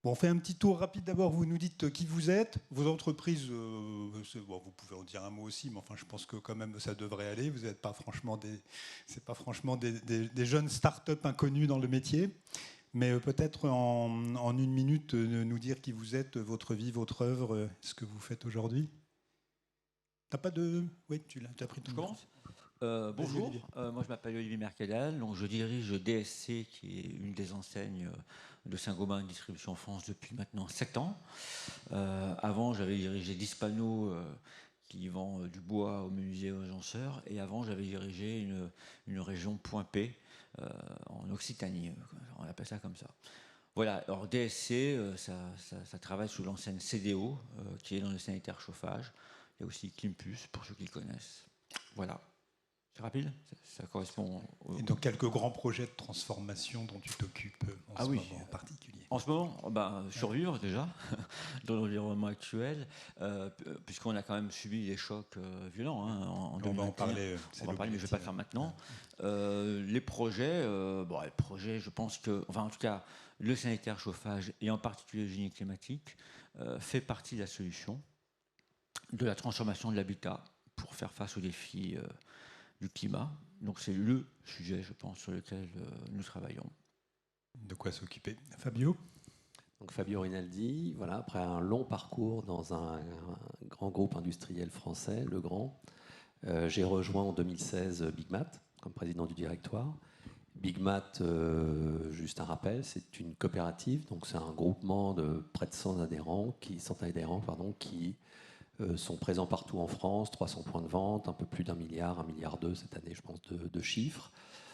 Bon, on fait un petit tour rapide d'abord. Vous nous dites qui vous êtes, vos entreprises. Bon, vous pouvez en dire un mot aussi, mais enfin, je pense que quand même ça devrait aller. Vous n'êtes pas franchement c'est pas franchement des jeunes start-up inconnus dans le métier. Mais peut-être en une minute nous dire qui vous êtes, votre vie, votre œuvre, ce que vous faites aujourd'hui. T'as pas de. Oui, tu as pris ton Je micro. commence. Vas-y, Bonjour, Olivier. moi je m'appelle Olivier Mercadal, donc je dirige DSC, qui est une des enseignes de Saint-Gobain Distribution France depuis maintenant 7 ans. Avant, j'avais dirigé Dispano, qui vend du bois aux menuisiers et aux agenceurs, et avant, j'avais dirigé une région Point P en Occitanie, on appelle ça comme ça. Voilà, alors DSC, ça travaille sous l'enseigne CDO, qui est dans le sanitaire chauffage. Il y a aussi Climpus, pour ceux qui le connaissent. Voilà. C'est rapide, ça correspond Et donc quelques grands projets de transformation dont tu t'occupes en ce moment en particulier. En ce moment, survivre déjà dans l'environnement actuel, puisqu'on a quand même subi des chocs violents en On va en 2021. parler. On va en parler, mais je ne vais pas le faire maintenant. Les projets, je pense que, enfin en tout cas, le sanitaire chauffage et en particulier le génie climatique fait partie de la solution de la transformation de l'habitat pour faire face aux défis du climat. Donc c'est le sujet, je pense, sur lequel nous travaillons. De quoi s'occuper. Fabio? Donc Fabio Rinaldi, voilà, après un long parcours dans un grand groupe industriel français, Legrand, j'ai rejoint en 2016 Big Mat comme président du directoire. Big Mat, juste un rappel, c'est une coopérative, donc c'est un groupement de près de 100 adhérents qui sont présents partout en France, 300 points de vente, un peu plus d'1 milliard, 1,2 milliard cette année, je pense, de chiffres.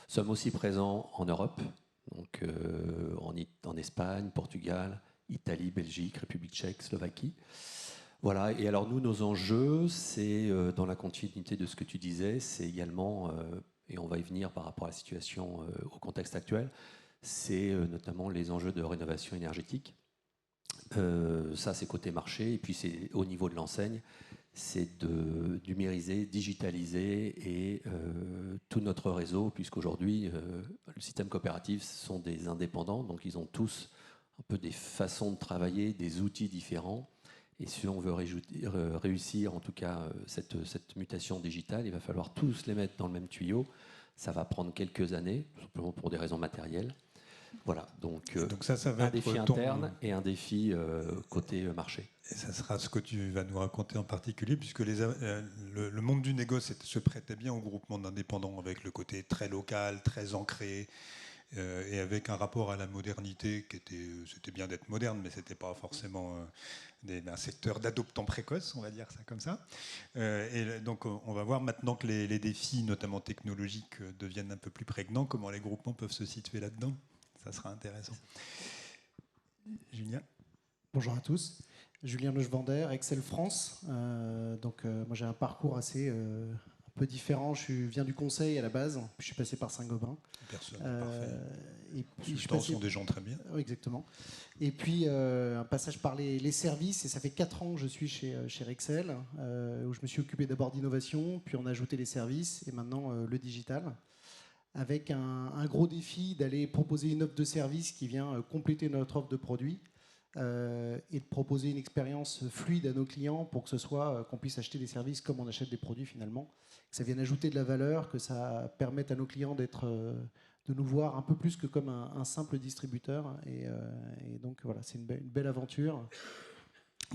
Nous sommes aussi présents en Europe, donc en Espagne, Portugal, Italie, Belgique, République tchèque, Slovaquie. Voilà, et alors nous, nos enjeux, c'est dans la continuité de ce que tu disais, c'est également, et on va y venir par rapport à la situation, au contexte actuel, c'est notamment les enjeux de rénovation énergétique. Ça, c'est côté marché, et puis c'est au niveau de l'enseigne, c'est de numériser, digitaliser et tout notre réseau, puisqu'aujourd'hui, le système coopératif, ce sont des indépendants, donc ils ont tous un peu des façons de travailler, des outils différents. Et si on veut réussir, en tout cas, cette mutation digitale, il va falloir tous les mettre dans le même tuyau. Ça va prendre quelques années, simplement pour des raisons matérielles. Voilà, donc ça va un défi interne et un défi côté marché. Et ça sera ce que tu vas nous raconter en particulier, puisque le monde du négoce se prêtait bien au groupement d'indépendants, avec le côté très local, très ancré, et avec un rapport à la modernité qui c'était bien d'être moderne, mais c'était pas forcément un secteur d'adoptants précoces, on va dire ça comme ça. Et donc on va voir maintenant que les défis, notamment technologiques, deviennent un peu plus prégnants, comment les groupements peuvent se situer là-dedans. Ça sera intéressant. Julien? Bonjour à tous. Julien Lechvander, Excel France. Moi j'ai un parcours assez un peu différent. Je viens du conseil à la base, puis je suis passé par Saint-Gobain. Personne n'est parfait. Et puis Les consultants sont des gens très bien. Oui, exactement. Et puis un passage par les services, et ça fait 4 ans que je suis chez Excel, où je me suis occupé d'abord d'innovation, puis on a ajouté les services, et maintenant le digital, avec un gros défi d'aller proposer une offre de service qui vient compléter notre offre de produits, et de proposer une expérience fluide à nos clients pour que ce soit qu'on puisse acheter des services comme on achète des produits finalement, que ça vienne ajouter de la valeur, que ça permette à nos clients de nous voir un peu plus que comme un simple distributeur. Et donc voilà, c'est une belle aventure.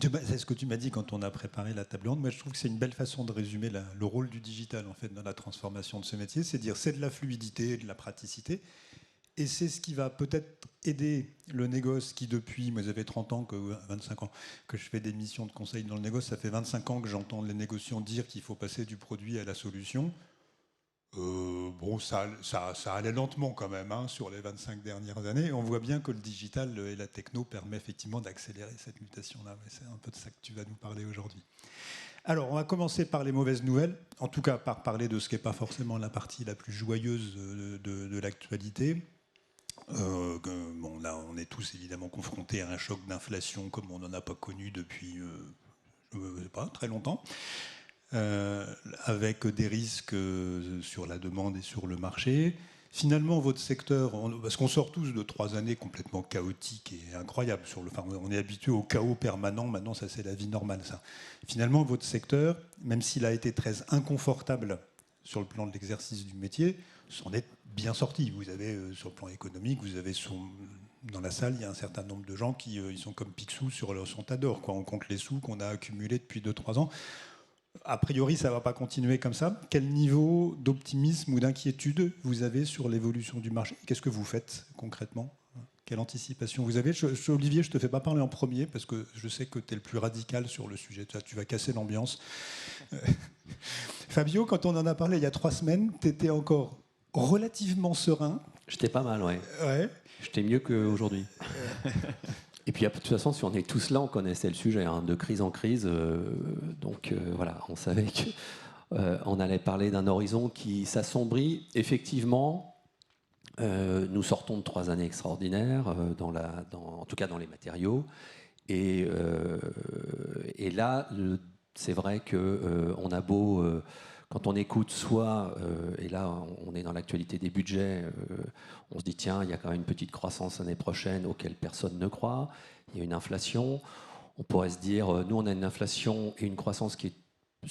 C'est ce que tu m'as dit quand on a préparé la table ronde. Moi, je trouve que c'est une belle façon de résumer le rôle du digital en fait dans la transformation de ce métier. C'est dire c'est de la fluidité, de la praticité. Et c'est ce qui va peut-être aider le négoce qui depuis, moi j'avais 30 ans, 25 ans, que je fais des missions de conseil dans le négoce, ça fait 25 ans que j'entends les négociants dire qu'il faut passer du produit à la solution. Ça allait lentement quand même sur les 25 dernières années. Et on voit bien que le digital et la techno permettent effectivement d'accélérer cette mutation-là. C'est un peu de ça que tu vas nous parler aujourd'hui. Alors, on va commencer par les mauvaises nouvelles, en tout cas par parler de ce qui n'est pas forcément la partie la plus joyeuse de l'actualité. Là, on est tous évidemment confrontés à un choc d'inflation comme on n'en a pas connu depuis je sais pas, très longtemps, avec des risques sur la demande et sur le marché. Finalement, votre secteur, parce qu'on sort tous de 3 années complètement chaotiques et incroyables. On est habitué au chaos permanent, maintenant ça c'est la vie normale. Ça. Finalement, votre secteur, même s'il a été très inconfortable sur le plan de l'exercice du métier, s'en est bien sorti. Vous avez, sur le plan économique, vous avez dans la salle, il y a un certain nombre de gens qui ils sont comme Picsou sur leur Sontador. On compte les sous qu'on a accumulés depuis 2-3 ans. A priori, ça ne va pas continuer comme ça. Quel niveau d'optimisme ou d'inquiétude vous avez sur l'évolution du marché? Qu'est-ce que vous faites concrètement? Quelle anticipation vous avez? Olivier, je ne te fais pas parler en premier parce que je sais que tu es le plus radical sur le sujet. Tu vas casser l'ambiance. Fabio, quand on en a parlé il y a 3 semaines, tu étais encore relativement serein. J'étais pas mal, ouais. J'étais mieux qu'aujourd'hui. Et puis, de toute façon, si on est tous là, on connaissait le sujet, hein, de crise en crise. Donc, voilà, on savait qu'on allait parler d'un horizon qui s'assombrit. Effectivement, nous sortons de 3 années extraordinaires, en tout cas dans les matériaux. Et là, c'est vrai qu'on a beau... quand on écoute et là on est dans l'actualité des budgets, on se dit tiens, il y a quand même une petite croissance l'année prochaine auquel personne ne croit, il y a une inflation, on pourrait se dire, nous on a une inflation et une croissance qui est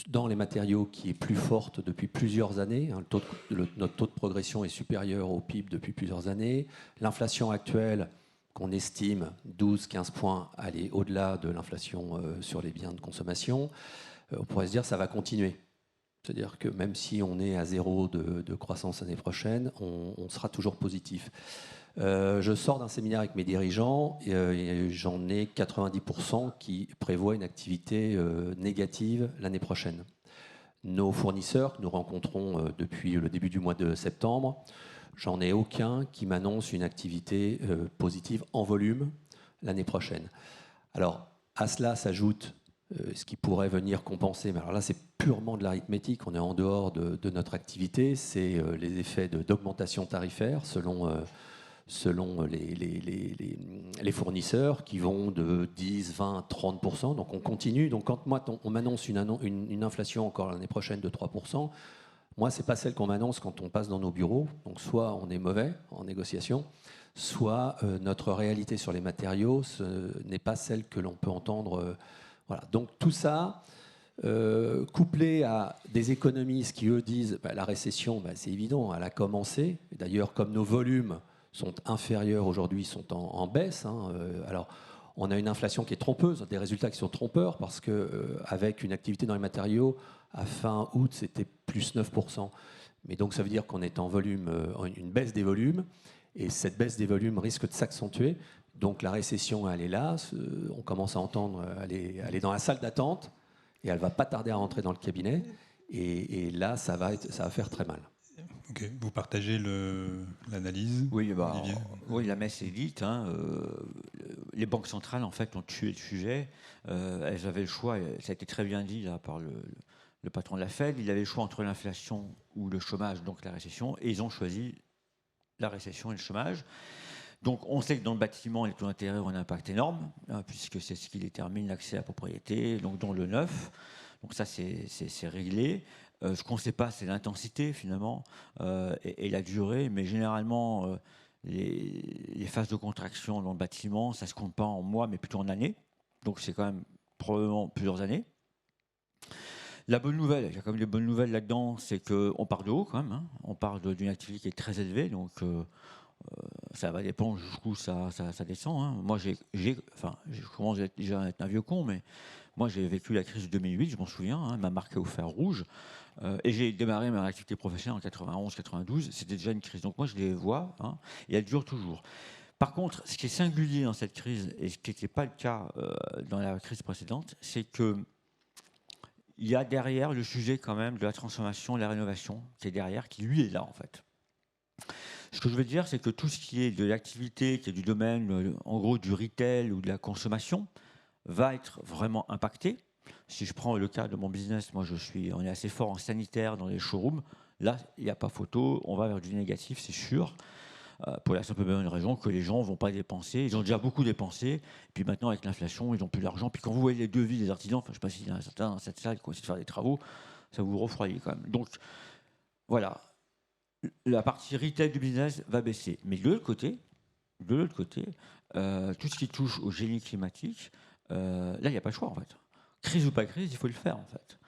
dans les matériaux qui est plus forte depuis plusieurs années, hein, notre taux de progression est supérieur au PIB depuis plusieurs années, l'inflation actuelle qu'on estime 12-15 points, aller au-delà de l'inflation sur les biens de consommation, on pourrait se dire ça va continuer. C'est-à-dire que même si on est à 0 de croissance l'année prochaine, on sera toujours positif. Je sors d'un séminaire avec mes dirigeants et j'en ai 90% qui prévoient une activité négative l'année prochaine. Nos fournisseurs que nous rencontrons depuis le début du mois de septembre, j'en ai aucun qui m'annonce une activité positive en volume l'année prochaine. Alors, à cela s'ajoute ce qui pourrait venir compenser, mais alors là c'est purement de l'arithmétique, on est en dehors de notre activité, c'est les effets d'augmentation tarifaire selon les fournisseurs qui vont de 10, 20, 30%, donc on continue. Donc quand on m'annonce une inflation encore l'année prochaine de 3%, moi c'est pas celle qu'on m'annonce quand on passe dans nos bureaux, donc soit on est mauvais en négociation, soit notre réalité sur les matériaux n'est pas celle que l'on peut entendre. Voilà. Donc tout ça, couplé à des économistes qui, eux, disent la récession, c'est évident, elle a commencé. D'ailleurs, comme nos volumes sont inférieurs aujourd'hui, sont en baisse. Hein, alors, on a une inflation qui est trompeuse, des résultats qui sont trompeurs, parce qu'avec une activité dans les matériaux, à fin août, c'était plus 9%. Mais donc, ça veut dire qu'on est en volume, une baisse des volumes, et cette baisse des volumes risque de s'accentuer. Donc la récession, elle est là, on commence à entendre, elle est dans la salle d'attente, et elle ne va pas tarder à rentrer dans le cabinet, et là, ça va faire très mal. Okay. Vous partagez l'analyse? Oui, oui, la messe est dite. Hein, les banques centrales, en fait, ont tué le sujet. Elles avaient le choix, ça a été très bien dit là, par le patron de la Fed, il avait le choix entre l'inflation ou le chômage, donc la récession, et ils ont choisi la récession et le chômage. Donc on sait que dans le bâtiment, les taux d'intérêt ont un impact énorme, hein, puisque c'est ce qui détermine l'accès à la propriété, donc dans le neuf. Donc ça, c'est réglé. Ce qu'on ne sait pas, c'est l'intensité, finalement, et la durée. Mais généralement, les phases de contraction dans le bâtiment, ça ne se compte pas en mois, mais plutôt en années. Donc c'est quand même probablement plusieurs années. La bonne nouvelle, il y a quand même des bonnes nouvelles là-dedans, c'est qu'on part de haut quand même. Hein. On part d'une activité qui est très élevée, donc ça va dépendre jusqu'où ça descend. Hein. Moi, je commence déjà à être un vieux con, mais moi, j'ai vécu la crise de 2008, je m'en souviens, hein, elle m'a marqué au fer rouge. Et j'ai démarré ma activité professionnelle en 91-92, c'était déjà une crise. Donc moi, je les vois, hein, et elle dure toujours. Par contre, ce qui est singulier dans cette crise, et ce qui n'était pas le cas dans la crise précédente, c'est qu'il y a derrière le sujet quand même de la transformation, de la rénovation, qui est derrière, qui lui est là en fait. Ce que je veux dire, c'est que tout ce qui est de l'activité, qui est du domaine, en gros, du retail ou de la consommation, va être vraiment impacté. Si je prends le cas de mon business, moi, on est assez fort en sanitaire dans les showrooms. Là, il n'y a pas photo, on va vers du négatif, c'est sûr. Pour la simple bonne raison que les gens ne vont pas dépenser. Ils ont déjà beaucoup dépensé. Et puis maintenant, avec l'inflation, ils n'ont plus d'argent. Puis quand vous voyez les devis des artisans, je ne sais pas s'il y en a certains dans cette salle qui ont essayé de faire des travaux, ça vous refroidit quand même. Donc, voilà. la partie retail du business va baisser. Mais de l'autre côté, tout ce qui touche au génie climatique, là, il n'y a pas le choix, en fait. Crise ou pas crise, il faut le faire, en fait.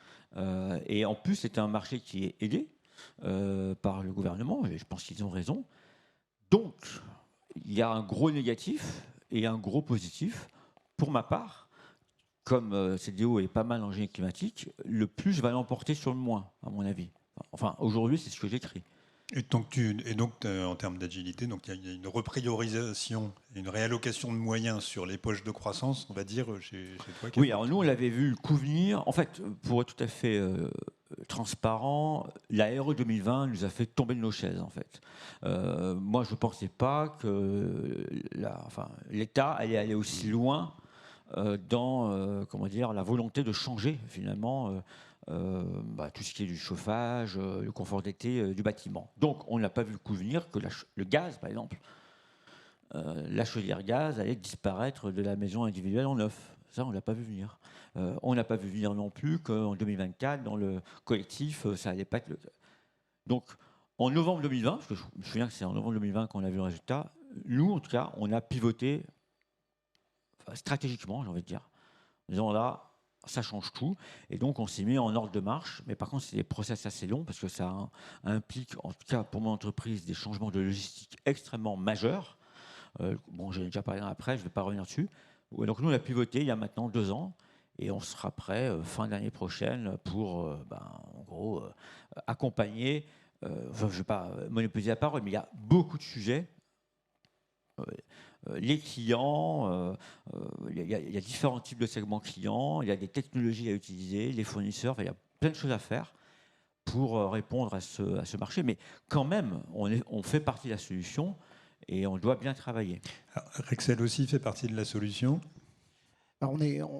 Et en plus, c'est un marché qui est aidé par le gouvernement, et je pense qu'ils ont raison. Donc, il y a un gros négatif et un gros positif. Pour ma part, comme CDO est pas mal en génie climatique, le plus va l'emporter sur le moins, à mon avis. Enfin, aujourd'hui, c'est ce que j'écris. Et donc, en termes d'agilité, donc il y a une repriorisation, une réallocation de moyens sur les poches de croissance, on va dire, chez toi. Oui, alors nous, on l'avait vu le coup venir. En fait, pour être tout à fait transparent, la RE 2020 nous a fait tomber de nos chaises, en fait. Moi, je ne pensais pas que l'État allait aller aussi loin dans comment dire, la volonté de changer, finalement, tout ce qui est du chauffage, le confort d'été du bâtiment. Donc, on n'a pas vu le coup venir que le gaz, par exemple, la chaudière gaz allait disparaître de la maison individuelle en neuf. Ça, on ne l'a pas vu venir. On n'a pas vu venir non plus qu'en 2024, dans le collectif, ça n'allait pas être le cas. Donc, en novembre 2020, parce que je me souviens que c'est en novembre 2020 qu'on a vu le résultat, nous, en tout cas, on a pivoté stratégiquement, j'ai envie de dire, en disant là, ça change tout. Et donc, on s'est mis en ordre de marche. Mais par contre, c'est des process assez longs parce que ça implique, en tout cas pour mon entreprise, des changements de logistique extrêmement majeurs. J'ai déjà parlé après, je ne vais pas revenir dessus. Donc, nous, on a pivoté il y a maintenant 2 ans. Et on sera prêt fin d'année prochaine pour, en gros, accompagner. Je ne vais pas monopoliser la parole, mais il y a beaucoup de sujets. Les clients, il y a différents types de segments clients, il y a des technologies à utiliser, les fournisseurs, il y a plein de choses à faire pour répondre à ce marché. Mais quand même, on fait partie de la solution et on doit bien travailler. Alors, Rexel aussi fait partie de la solution. Alors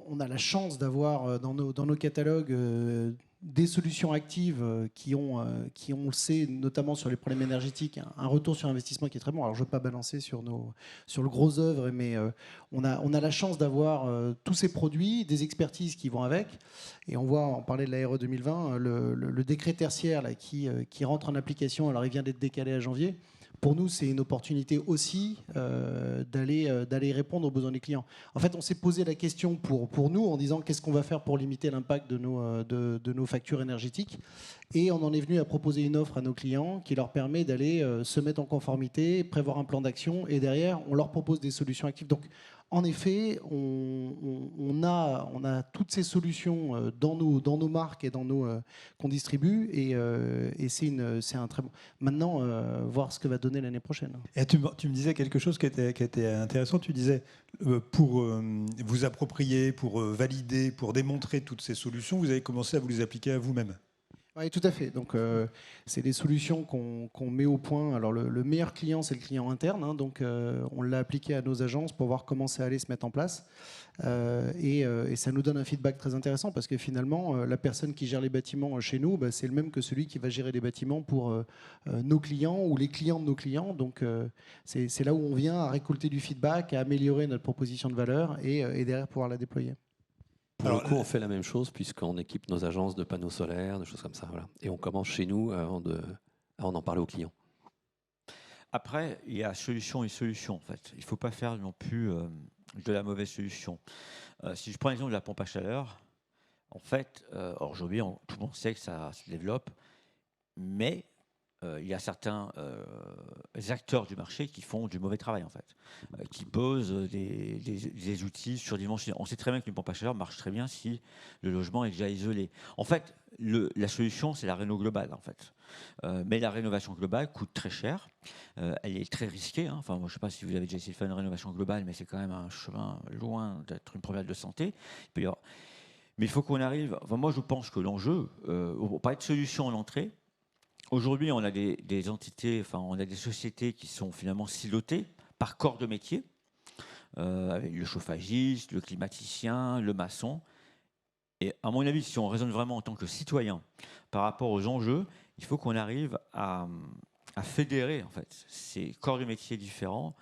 on a la chance d'avoir dans nos catalogues des solutions actives qui ont, on le sait, notamment sur les problèmes énergétiques, un retour sur investissement qui est très bon. Alors je ne veux pas balancer sur le gros œuvre, mais on a la chance d'avoir tous ces produits, des expertises qui vont avec. Et on parlait de la RE 2020, le décret tertiaire là, qui rentre en application, alors il vient d'être décalé à janvier. Pour nous, c'est une opportunité aussi d'aller répondre aux besoins des clients. En fait, on s'est posé la question pour nous en disant qu'est-ce qu'on va faire pour limiter l'impact de nos factures énergétiques. Et on en est venu à proposer une offre à nos clients qui leur permet d'aller se mettre en conformité, prévoir un plan d'action et derrière, on leur propose des solutions actives. Donc, en effet, on a toutes ces solutions dans nos marques et qu'on distribue et c'est un très bon. Maintenant, voir ce que va donner l'année prochaine. Et tu me disais quelque chose qui était intéressant. Tu disais pour vous approprier, pour valider, pour démontrer toutes ces solutions, vous avez commencé à vous les appliquer à vous-même. Oui, tout à fait. Donc, c'est des solutions qu'on met au point. Alors, le meilleur client, c'est le client interne. Hein, donc, on l'a appliqué à nos agences pour voir comment ça allait se mettre en place. Et ça nous donne un feedback très intéressant parce que finalement, la personne qui gère les bâtiments chez nous, c'est le même que celui qui va gérer les bâtiments pour nos clients ou les clients de nos clients. Donc, c'est là où on vient à récolter du feedback, à améliorer notre proposition de valeur et derrière pouvoir la déployer. Pour le coup, on fait la même chose puisqu'on équipe nos agences de panneaux solaires, de choses comme ça. Voilà. Et on commence chez nous avant d'en parler aux clients. Après, il y a solution et solution, en fait. Il ne faut pas faire non plus de la mauvaise solution. Si je prends l'exemple de la pompe à chaleur, en fait, aujourd'hui, tout le monde sait que ça se développe, mais il y a certains acteurs du marché qui font du mauvais travail, en fait, qui posent des outils surdimensionnés. On sait très bien qu'une pompe à chaleur marche très bien si le logement est déjà isolé. En fait, la solution, c'est la réno globale, en fait. Mais la rénovation globale coûte très cher. Elle est très risquée. Hein. Enfin, moi, je ne sais pas si vous avez déjà essayé de faire une rénovation globale, mais c'est quand même un chemin loin d'être une problématique de santé. Mais il faut qu'on arrive... Enfin, moi, je pense que l'enjeu, on parle de solution en entrée. Aujourd'hui, on a des entités, enfin, on a des sociétés qui sont finalement silotées par corps de métier, avec le chauffagiste, le climaticien, le maçon. Et à mon avis, si on raisonne vraiment en tant que citoyen par rapport aux enjeux, il faut qu'on arrive à fédérer en fait ces corps de métier différents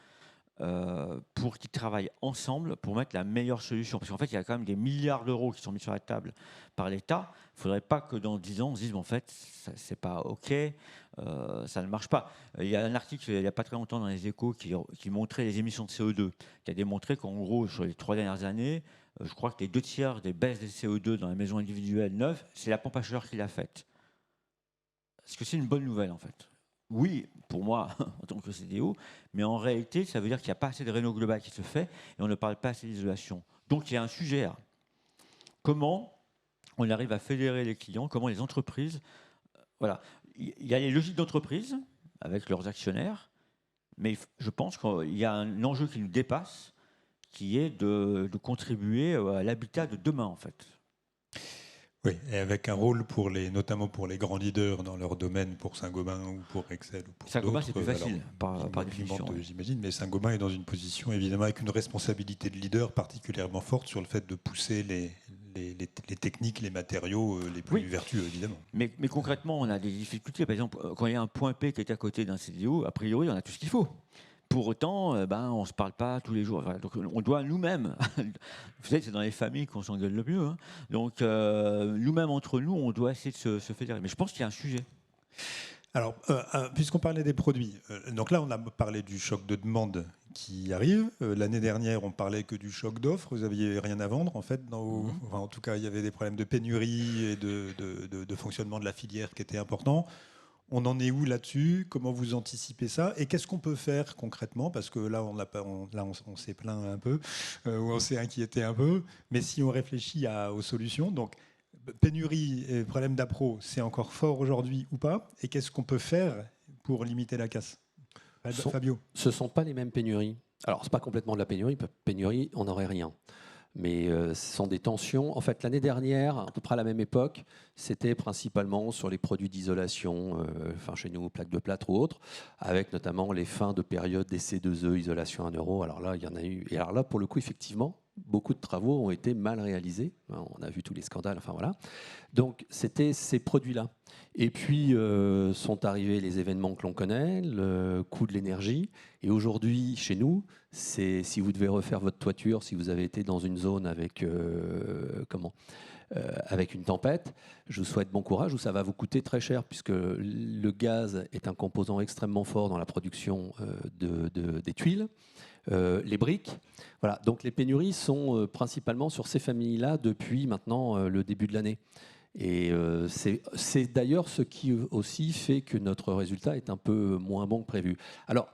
pour qu'ils travaillent ensemble pour mettre la meilleure solution. Parce qu'en fait, il y a quand même des milliards d'euros qui sont mis sur la table par l'État. Il ne faudrait pas que dans 10 ans, on se dise, en fait, ce n'est pas OK, ça ne marche pas. Il y a un article, il n'y a pas très longtemps, dans les Échos, qui montrait les émissions de CO2, qui a démontré qu'en gros, sur les 3 dernières années, je crois que les 2/3 des baisses des CO2 dans les maisons individuelles neuves, c'est la pompe à chaleur qui l'a faite. Est-ce que c'est une bonne nouvelle, en fait ? Oui, pour moi, en tant que CDO, mais en réalité, ça veut dire qu'il n'y a pas assez de réno global qui se fait et on ne parle pas assez d'isolation. Donc il y a un sujet là. Comment on arrive à fédérer les clients, comment les entreprises... voilà. Il y a les logiques d'entreprise avec leurs actionnaires, mais je pense qu'il y a un enjeu qui nous dépasse, qui est de contribuer à l'habitat de demain, en fait. Oui, et avec un rôle notamment pour les grands leaders dans leur domaine, pour Saint-Gobain ou pour Rexel ou pour Saint-Gobain, d'autres. c'est plus facile, par définition. J'imagine, mais Saint-Gobain est dans une position évidemment avec une responsabilité de leader particulièrement forte sur le fait de pousser les techniques, les matériaux les plus vertueux, évidemment. Mais concrètement, on a des difficultés. Par exemple, quand il y a un point P qui est à côté d'un CDO, a priori, on a tout ce qu'il faut. Pour autant, on ne se parle pas tous les jours. Enfin, donc, on doit nous-mêmes, vous savez, c'est dans les familles qu'on s'engueule le mieux, hein. Donc nous-mêmes, entre nous, on doit essayer de se fédérer. Mais je pense qu'il y a un sujet. Alors, puisqu'on parlait des produits, donc là, on a parlé du choc de demande qui arrive. L'année dernière, on parlait que du choc d'offres. Vous n'aviez rien à vendre, en fait. Enfin, en tout cas, il y avait des problèmes de pénurie et de fonctionnement de la filière qui étaient importants. On en est où là-dessus? Comment vous anticipez ça? Et qu'est-ce qu'on peut faire concrètement? Parce que là, on s'est plaint un peu, ou on s'est inquiété un peu. Mais si on réfléchit aux solutions, donc pénurie et problème d'appro, c'est encore fort aujourd'hui ou pas? Et qu'est-ce qu'on peut faire pour limiter la casse? Fabio? Ce ne sont pas les mêmes pénuries. Alors, ce n'est pas complètement de la pénurie. Pénurie, on n'aurait rien. Mais ce sont des tensions. En fait, l'année dernière, à peu près à la même époque, c'était principalement sur les produits d'isolation, enfin chez nous, plaques de plâtre ou autres, avec notamment les fins de période des C2E, isolation 1 euro. Alors là, il y en a eu. Et alors là, pour le coup, effectivement, beaucoup de travaux ont été mal réalisés. On a vu tous les scandales, enfin voilà. Donc, c'était ces produits-là. Et puis, sont arrivés les événements que l'on connaît, le coût de l'énergie. Et aujourd'hui, chez nous, si vous devez refaire votre toiture, si vous avez été dans une zone avec, avec une tempête, je vous souhaite bon courage, ou ça va vous coûter très cher, puisque le gaz est un composant extrêmement fort dans la production des tuiles. Les briques. Voilà. Donc les pénuries sont principalement sur ces familles-là depuis maintenant le début de l'année. Et c'est d'ailleurs ce qui aussi fait que notre résultat est un peu moins bon que prévu. Alors,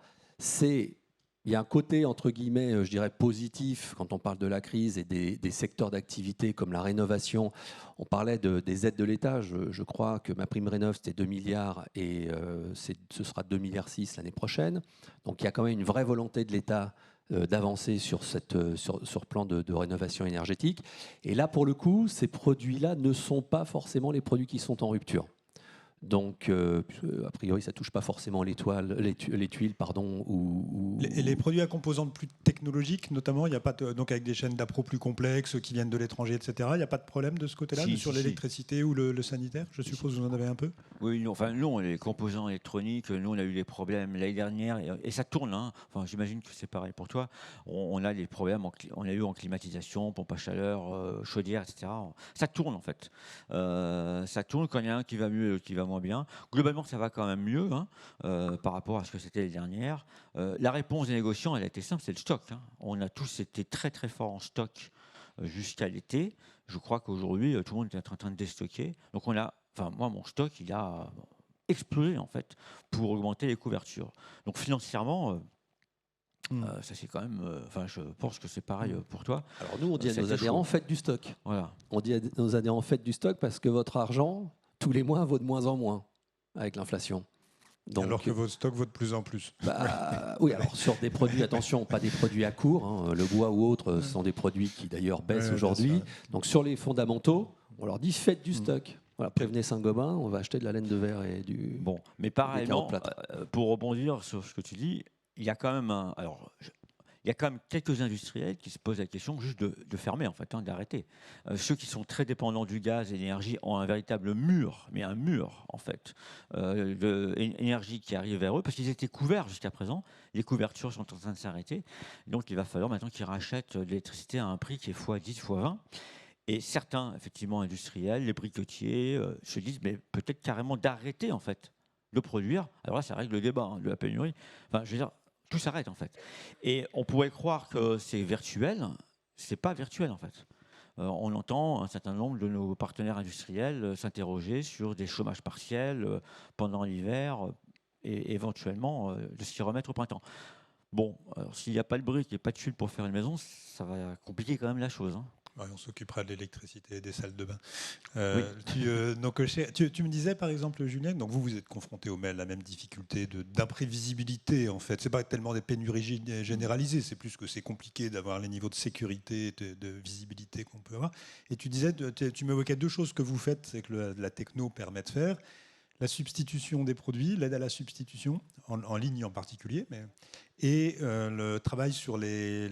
il y a un côté, entre guillemets, je dirais positif quand on parle de la crise et des secteurs d'activité comme la rénovation. On parlait des aides de l'État. Je crois que ma prime rénov, c'était 2 milliards et ce sera 2,6 milliards l'année prochaine. Donc il y a quand même une vraie volonté de l'État d'avancer sur plan de rénovation énergétique. Et là, pour le coup, ces produits-là ne sont pas forcément les produits qui sont en rupture. Donc, a priori, ça ne touche pas forcément les tuiles, pardon. Et les produits à composantes plus technologiques, notamment, il n'y a pas donc avec des chaînes d'appro plus complexes qui viennent de l'étranger, etc. Il n'y a pas de problème de ce côté-là, sur l'électricité ou le sanitaire? Je suppose que vous en avez un peu. Oui, nous, les composants électroniques, nous, on a eu des problèmes l'année dernière et ça tourne. Hein. Enfin, j'imagine que c'est pareil pour toi. On a des problèmes, on a eu en climatisation, pompe à chaleur, chaudière, etc. Ça tourne en fait. Ça tourne quand il y a un qui va mieux et qui va moins bien. Globalement, ça va quand même mieux par rapport à ce que c'était l'année dernière. La réponse des négociants, elle a été simple, c'est le stock. Hein. On a tous été très très forts en stock jusqu'à l'été. Je crois qu'aujourd'hui, tout le monde est en train de déstocker. Donc moi, mon stock, il a explosé en fait pour augmenter les couvertures. Donc financièrement, ça c'est quand même. Je pense que c'est pareil pour toi. Alors nous, on dit à nos adhérents, faites du stock. Voilà. On dit à nos adhérents, faites du stock parce que votre argent, tous les mois, vaut de moins en moins avec l'inflation. Donc, alors que vos stocks vaut de plus en plus. Oui, alors sur des produits, attention, pas des produits à court, hein, le bois ou autre, ce sont des produits qui d'ailleurs baissent aujourd'hui. Donc sur les fondamentaux, on leur dit faites du stock. Voilà, prévenez Saint-Gobain, on va acheter de la laine de verre et du. Bon, mais pareillement, pour rebondir sur ce que tu dis, il y a quand même il y a quand même quelques industriels qui se posent la question juste de fermer, en fait, d'arrêter. Ceux qui sont très dépendants du gaz et de l'énergie ont un véritable mur, mais un mur, en fait, d'énergie qui arrive vers eux, parce qu'ils étaient couverts jusqu'à présent. Les couvertures sont en train de s'arrêter. Donc, il va falloir maintenant qu'ils rachètent de l'électricité à un prix qui est x10, x20. Et certains, effectivement, industriels, les briquetiers, se disent, mais peut-être carrément d'arrêter, en fait, de produire. Alors là, ça règle le débat de la pénurie. Enfin, je veux dire, tout s'arrête, en fait. Et on pourrait croire que c'est virtuel. C'est pas virtuel, en fait. On entend un certain nombre de nos partenaires industriels s'interroger sur des chômages partiels pendant l'hiver et éventuellement de s'y remettre au printemps. Bon, alors s'il n'y a pas le brique et pas de tuiles pour faire une maison, ça va compliquer quand même la chose. Ouais, on s'occupera de l'électricité et des salles de bain. Oui. Tu me disais, par exemple, Julien, donc vous êtes confronté à la même difficulté d'imprévisibilité, en fait. Ce n'est pas tellement des pénuries généralisées, c'est plus que c'est compliqué d'avoir les niveaux de sécurité et de visibilité qu'on peut avoir. Et tu disais, tu m'évoquais deux choses que vous faites, c'est que la techno permet de faire. La substitution des produits, l'aide à la substitution, en ligne en particulier, et le travail sur les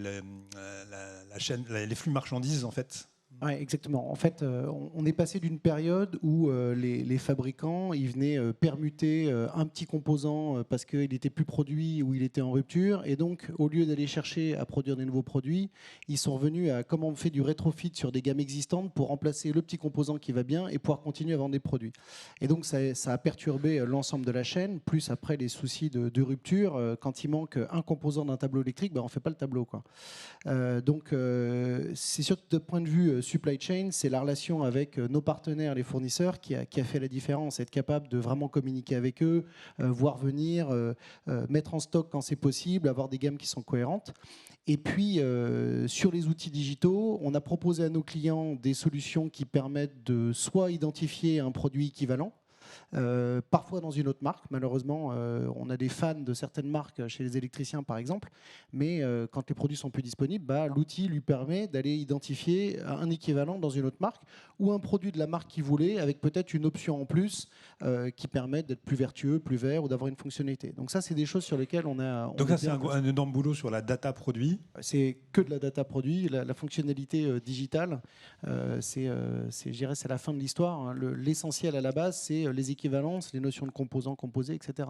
flux marchandises, en fait. Oui, exactement. En fait, on est passé d'une période où les fabricants ils venaient permuter un petit composant parce qu'il n'était plus produit ou il était en rupture. Et donc, au lieu d'aller chercher à produire des nouveaux produits, ils sont revenus à comment on fait du rétrofit sur des gammes existantes pour remplacer le petit composant qui va bien et pouvoir continuer à vendre des produits. Et donc, ça a perturbé l'ensemble de la chaîne, plus après les soucis de rupture. Quand il manque un composant d'un tableau électrique, on ne fait pas le tableau, quoi. Donc, c'est sûr que de point de vue supply chain, c'est la relation avec nos partenaires, les fournisseurs, qui a fait la différence. Être capable de vraiment communiquer avec eux, voir venir, mettre en stock quand c'est possible, avoir des gammes qui sont cohérentes. Et puis, sur les outils digitaux, on a proposé à nos clients des solutions qui permettent de soit identifier un produit équivalent, parfois dans une autre marque. Malheureusement, on a des fans de certaines marques chez les électriciens, par exemple, mais quand les produits sont plus disponibles, l'outil lui permet d'aller identifier un équivalent dans une autre marque ou un produit de la marque qu'il voulait, avec peut-être une option en plus qui permet d'être plus vertueux, plus vert ou d'avoir une fonctionnalité. Donc ça, c'est des choses sur lesquelles on a... Donc ça, c'est un énorme boulot sur la data produit. C'est que de la data produit. La fonctionnalité digitale, c'est la fin de l'histoire. L'essentiel à la base, c'est les équivalences, les notions de composants, composés, etc.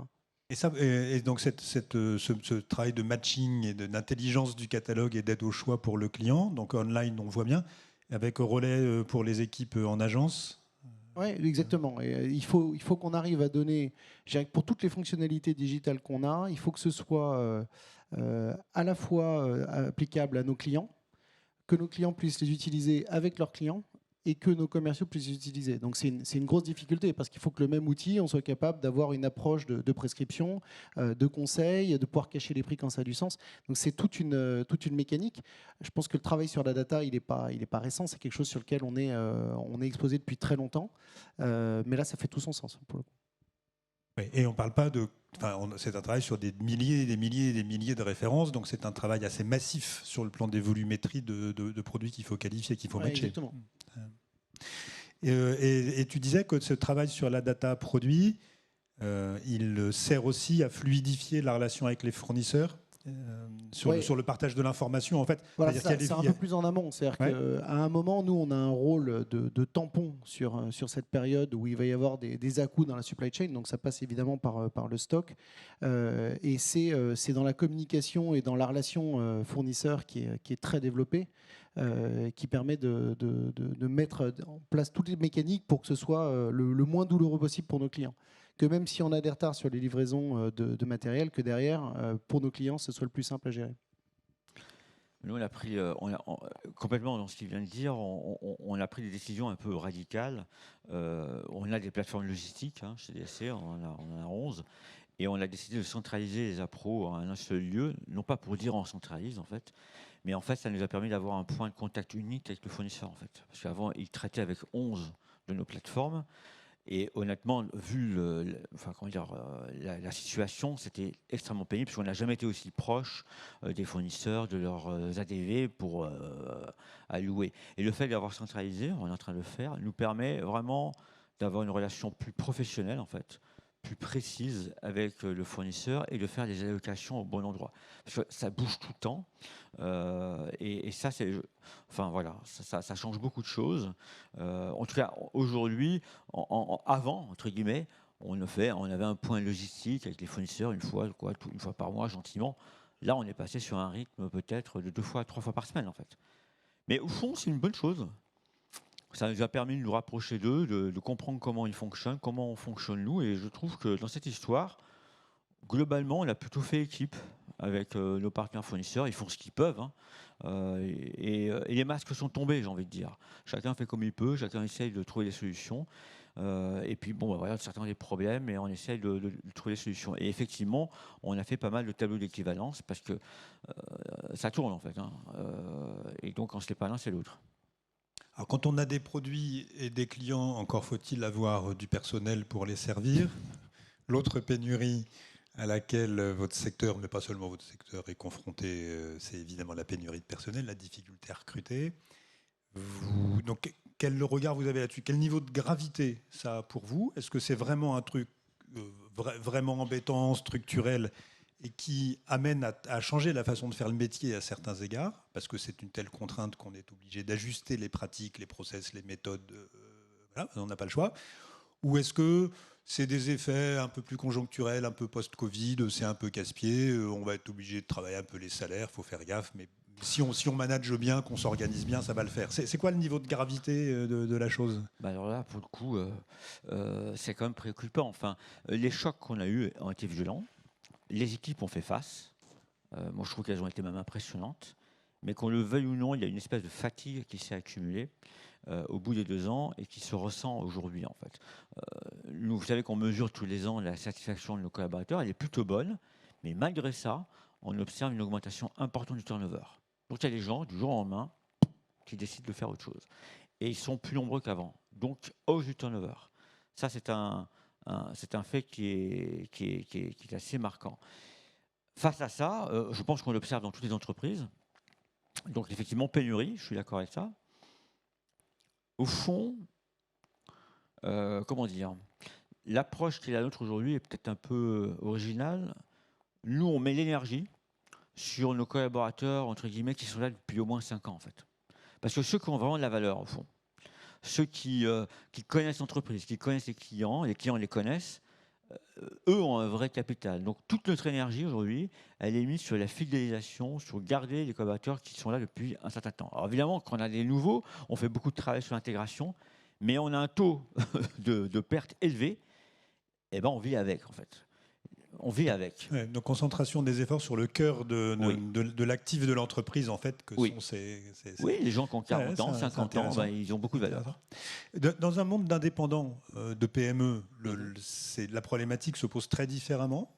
Et donc ce travail de matching et d'intelligence du catalogue et d'aide au choix pour le client, donc online on voit bien, avec un relais pour les équipes en agence. Oui, exactement. Et il faut qu'on arrive à donner, pour toutes les fonctionnalités digitales qu'on a, il faut que ce soit à la fois applicable à nos clients, que nos clients puissent les utiliser avec leurs clients et que nos commerciaux puissent les utiliser. Donc c'est une grosse difficulté parce qu'il faut que le même outil, on soit capable d'avoir une approche de prescription, de conseil, de pouvoir cacher les prix quand ça a du sens. Donc c'est toute une mécanique. Je pense que le travail sur la data, il n'est pas récent, c'est quelque chose sur lequel on est exposé depuis très longtemps. Mais là, ça fait tout son sens pour le coup. Oui, et on ne parle pas de... c'est un travail sur des milliers et des milliers et des milliers de références, donc c'est un travail assez massif sur le plan des volumétries de produits qu'il faut qualifier, qu'il faut matcher. Exactement. Et tu disais que ce travail sur la data produit, il sert aussi à fluidifier la relation avec les fournisseurs sur le partage de l'information, en fait. Voilà, c'est un peu plus en amont. C'est-à-dire qu'à un moment, nous, on a un rôle de tampon sur cette période où il va y avoir des à-coups dans la supply chain. Donc, ça passe évidemment par le stock. Et c'est dans la communication et dans la relation fournisseur qui est très développée, qui permet de mettre en place toutes les mécaniques pour que ce soit le moins douloureux possible pour nos clients. Que même si on a des retards sur les livraisons de matériel, que derrière, pour nos clients, ce soit le plus simple à gérer. Nous, on a pris, complètement dans ce qu'il vient de dire, on a pris des décisions un peu radicales. On a des plateformes logistiques chez DSC, on en a 11, et on a décidé de centraliser les appros en un seul lieu, non pas pour dire on centralise en fait, mais en fait ça nous a permis d'avoir un point de contact unique avec le fournisseur en fait. Parce qu'avant, ils traitaient avec 11 de nos plateformes. Et honnêtement, vu la situation, c'était extrêmement pénible parce qu'on n'a jamais été aussi proche des fournisseurs, de leurs ADV pour allouer. Et le fait d'avoir centralisé, on est en train de le faire, nous permet vraiment d'avoir une relation plus professionnelle en fait, plus précise avec le fournisseur et de faire des allocations au bon endroit. Parce que ça bouge tout le temps. Et ça, enfin voilà, ça change beaucoup de choses. En tout cas, aujourd'hui, avant, entre guillemets, on avait un point logistique avec les fournisseurs une fois par mois, gentiment. Là, on est passé sur un rythme peut-être de 2 fois, 3 fois par semaine, en fait. Mais au fond, c'est une bonne chose. Ça nous a permis de nous rapprocher d'eux, de comprendre comment ils fonctionnent, comment on fonctionne nous. Et je trouve que dans cette histoire, globalement, on a plutôt fait équipe avec nos partenaires fournisseurs. Ils font ce qu'ils peuvent. Hein. Et les masques sont tombés, j'ai envie de dire. Chacun fait comme il peut, chacun essaye de trouver des solutions. Et puis, bon, voilà, certains ont des problèmes et on essaye de trouver des solutions. Et effectivement, on a fait pas mal de tableaux d'équivalence parce que ça tourne, en fait. Hein. Et donc, quand ce n'est pas l'un, c'est l'autre. Alors, quand on a des produits et des clients, encore faut-il avoir du personnel pour les servir. L'autre pénurie à laquelle votre secteur, mais pas seulement votre secteur, est confronté, c'est évidemment la pénurie de personnel, la difficulté à recruter. Donc, quel regard vous avez là-dessus? Quel niveau de gravité ça a pour vous? Est-ce que c'est vraiment un truc vraiment embêtant, structurel, et qui amène à changer la façon de faire le métier à certains égards, parce que c'est une telle contrainte qu'on est obligé d'ajuster les pratiques, les process, les méthodes, voilà, on n'a pas le choix. Ou est-ce que c'est des effets un peu plus conjoncturels, un peu post-Covid, c'est un peu casse-pied, on va être obligé de travailler un peu les salaires, il faut faire gaffe, mais si on manage bien, qu'on s'organise bien, ça va le faire. C'est quoi le niveau de gravité de la chose? Alors là, pour le coup, c'est quand même préoccupant. Enfin, les chocs qu'on a eus ont été violents. Les équipes ont fait face. Moi, je trouve qu'elles ont été même impressionnantes. Mais qu'on le veuille ou non, il y a une espèce de fatigue qui s'est accumulée au bout des 2 ans et qui se ressent aujourd'hui, en fait. Nous, vous savez qu'on mesure tous les ans la satisfaction de nos collaborateurs. Elle est plutôt bonne. Mais malgré ça, on observe une augmentation importante du turnover. Donc, il y a des gens, du jour au lendemain, qui décident de faire autre chose. Et ils sont plus nombreux qu'avant. Donc, hausse du turnover. Ça, c'est un fait qui est assez marquant. Face à ça, je pense qu'on l'observe dans toutes les entreprises. Donc, effectivement, pénurie, je suis d'accord avec ça. Au fond, comment dire, l'approche qui est la nôtre aujourd'hui est peut-être un peu originale. Nous, on met l'énergie sur nos collaborateurs, entre guillemets, qui sont là depuis au moins 5 ans, en fait. Parce que ceux qui ont vraiment de la valeur, au fond, ceux qui connaissent l'entreprise, qui connaissent les clients les connaissent, eux ont un vrai capital. Donc toute notre énergie aujourd'hui, elle est mise sur la fidélisation, sur garder les collaborateurs qui sont là depuis un certain temps. Alors évidemment, quand on a des nouveaux, on fait beaucoup de travail sur l'intégration, mais on a un taux de perte élevé, et ben on vit avec, en fait. On vit avec. Ouais, donc concentration des efforts sur le cœur de l'actif de l'entreprise, en fait, que sont ces... Oui, les gens qui ont 40 ans, 50 ans, ben, ils ont beaucoup de valeur. Dans un monde d'indépendants, de PME, la problématique se pose très différemment?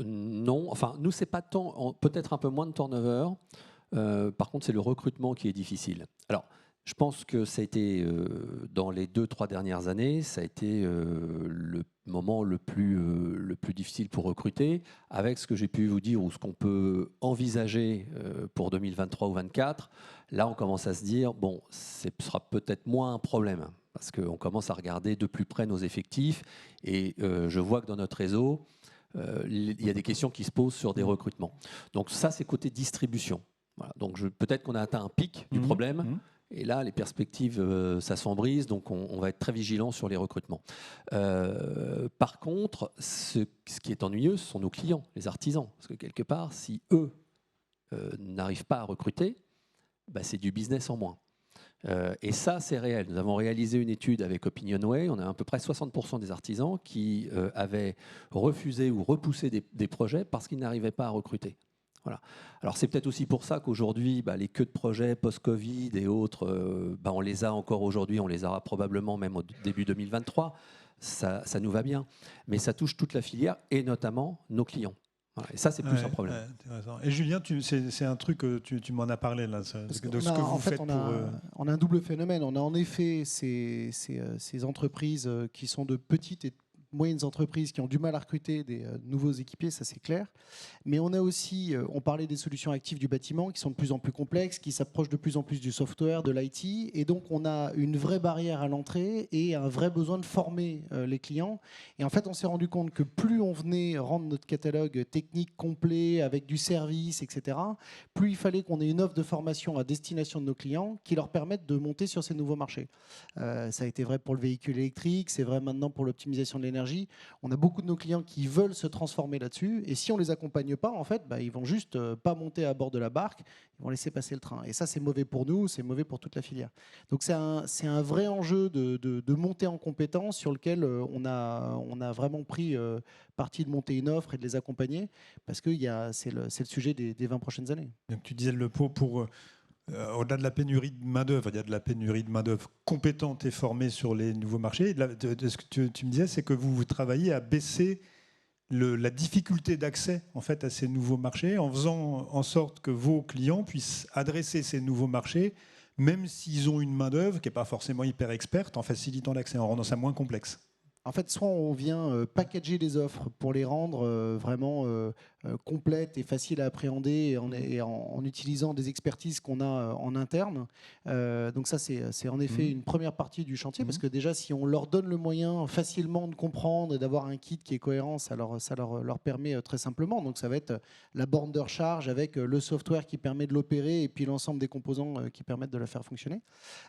Non, enfin, nous, c'est pas tant, peut-être un peu moins de turnover. Par contre, c'est le recrutement qui est difficile. Alors, je pense que ça a été, dans les 2-3 dernières années, ça a été le moment le plus difficile pour recruter, avec ce que j'ai pu vous dire ou ce qu'on peut envisager pour 2023 ou 2024. Là, on commence à se dire, bon, ce sera peut-être moins un problème, parce qu'on commence à regarder de plus près nos effectifs, et je vois que dans notre réseau, il y a des questions qui se posent sur des recrutements. Donc ça, c'est côté distribution. Voilà. Donc peut-être qu'on a atteint un pic du problème. Et là, les perspectives s'assombrissent, donc on va être très vigilant sur les recrutements. Par contre, ce qui est ennuyeux, ce sont nos clients, les artisans. Parce que quelque part, si eux n'arrivent pas à recruter, bah, c'est du business en moins. Et ça, c'est réel. Nous avons réalisé une étude avec Opinionway. On a à peu près 60% des artisans qui avaient refusé ou repoussé des projets parce qu'ils n'arrivaient pas à recruter. Voilà. Alors c'est peut-être aussi pour ça qu'aujourd'hui, les queues de projets post-Covid et autres, on les a encore aujourd'hui, on les aura probablement même au début 2023. Ça nous va bien. Mais ça touche toute la filière et notamment nos clients. Voilà. Et ça, c'est plus un problème. Ouais, et Julien, c'est un truc que tu m'en as parlé là, de ce que vous faites pour... On a un double phénomène. On a en effet ces entreprises qui sont de petites et moyennes entreprises qui ont du mal à recruter des nouveaux équipiers, ça c'est clair. Mais on a aussi, on parlait des solutions actives du bâtiment qui sont de plus en plus complexes, qui s'approchent de plus en plus du software, de l'IT. Et donc on a une vraie barrière à l'entrée et un vrai besoin de former les clients. Et en fait, on s'est rendu compte que plus on venait rendre notre catalogue technique complet, avec du service, etc., plus il fallait qu'on ait une offre de formation à destination de nos clients qui leur permette de monter sur ces nouveaux marchés. Ça a été vrai pour le véhicule électrique, c'est vrai maintenant pour l'optimisation de l'énergie. On a beaucoup de nos clients qui veulent se transformer là-dessus, et si on ne les accompagne pas, en fait, ils vont juste pas monter à bord de la barque, ils vont laisser passer le train. Et ça, c'est mauvais pour nous, c'est mauvais pour toute la filière. Donc c'est un vrai enjeu de monter en compétence sur lequel on a vraiment pris parti de monter une offre et de les accompagner, parce que c'est le sujet des 20 prochaines années. Donc tu disais pour au-delà de la pénurie de main-d'œuvre, il y a de la pénurie de main-d'œuvre compétente et formée sur les nouveaux marchés. Ce que tu me disais, c'est que vous travaillez à baisser la difficulté d'accès en fait, à ces nouveaux marchés en faisant en sorte que vos clients puissent adresser ces nouveaux marchés, même s'ils ont une main-d'œuvre qui n'est pas forcément hyper experte, en facilitant l'accès, en rendant ça moins complexe. En fait, soit on vient packager les offres pour les rendre vraiment complètes et faciles à appréhender en utilisant des expertises qu'on a en interne. Donc ça, c'est en effet une première partie du chantier, parce que déjà, si on leur donne le moyen facilement de comprendre et d'avoir un kit qui est cohérent, ça leur permet très simplement. Donc ça va être la borne de recharge avec le software qui permet de l'opérer et puis l'ensemble des composants qui permettent de la faire fonctionner.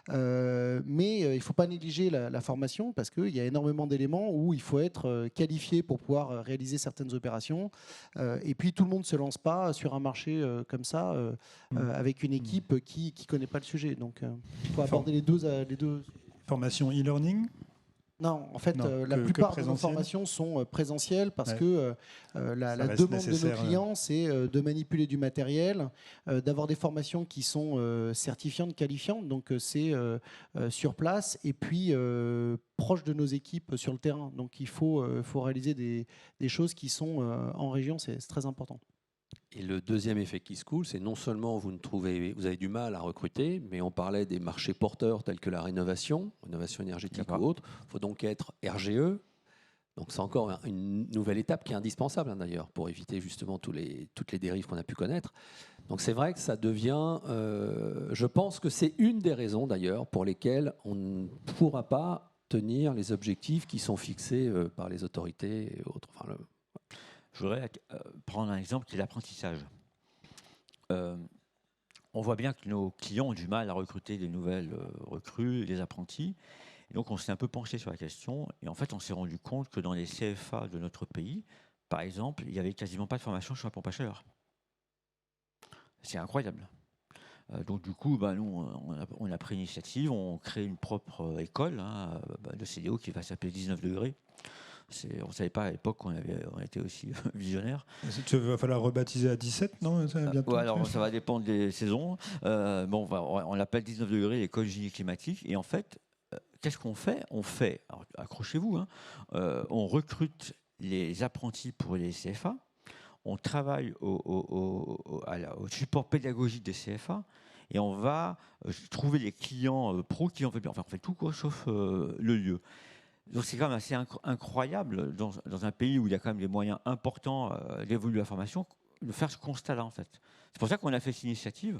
Mais il ne faut pas négliger la formation, parce qu'il y a énormément d'éléments où il faut être qualifié pour pouvoir réaliser certaines opérations. Et puis tout le monde ne se lance pas sur un marché comme ça avec une équipe qui ne connaît pas le sujet. Donc il faut aborder les deux. Formation e-learning ? Non, en fait, la plupart de nos formations sont présentielles, parce que la demande de nos clients, c'est de manipuler du matériel, d'avoir des formations qui sont certifiantes, qualifiantes, donc c'est sur place, et puis proche de nos équipes sur le terrain. Donc il faut réaliser des choses qui sont en région, c'est très important. Et le deuxième effet qui se coule, c'est non seulement vous avez du mal à recruter, mais on parlait des marchés porteurs tels que la rénovation énergétique ou autre. Il faut donc être RGE. Donc c'est encore une nouvelle étape qui est indispensable d'ailleurs pour éviter justement toutes les dérives qu'on a pu connaître. Donc c'est vrai que ça devient, je pense que c'est une des raisons d'ailleurs pour lesquelles on ne pourra pas tenir les objectifs qui sont fixés par les autorités et autres. Enfin, je voudrais prendre un exemple qui est l'apprentissage. On voit bien que nos clients ont du mal à recruter des nouvelles recrues, des apprentis. Et donc on s'est un peu penché sur la question. Et en fait, on s'est rendu compte que dans les CFA de notre pays, par exemple, il n'y avait quasiment pas de formation sur la pompe à chaleur. C'est incroyable. Donc du coup, nous, on a pris l'initiative, on crée une propre école de CDO qui va s'appeler 19 degrés. On ne savait pas à l'époque qu'on était aussi visionnaire. Il va falloir rebaptiser à 17, non alors ça va dépendre des saisons. On l'appelle 19 degrés, l'école génie climatique. Et en fait, qu'est-ce qu'on fait ? Alors, accrochez-vous, on recrute les apprentis pour les CFA, on travaille au support pédagogique des CFA, et on va trouver les clients pros qui en veulent bien. Enfin, on fait tout quoi, sauf le lieu. Donc c'est quand même assez incroyable dans un pays où il y a quand même des moyens importants d'évoluer la formation, de faire ce constat-là en fait. C'est pour ça qu'on a fait cette initiative.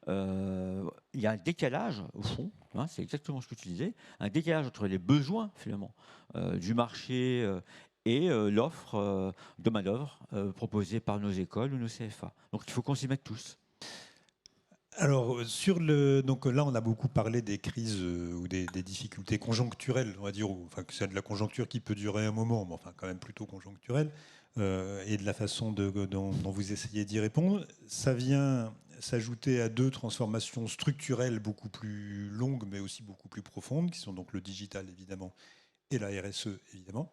Il y a un décalage au fond, c'est exactement ce que tu disais, un décalage entre les besoins finalement du marché et l'offre de main-d'œuvre proposée par nos écoles ou nos CFA. Donc il faut qu'on s'y mette tous. Alors, donc là, on a beaucoup parlé des crises ou des difficultés conjoncturelles, on va dire, enfin, que c'est de la conjoncture qui peut durer un moment, mais enfin, quand même plutôt conjoncturelle, et de la façon dont vous essayez d'y répondre. Ça vient s'ajouter à deux transformations structurelles beaucoup plus longues, mais aussi beaucoup plus profondes, qui sont donc le digital, évidemment, et la RSE, évidemment.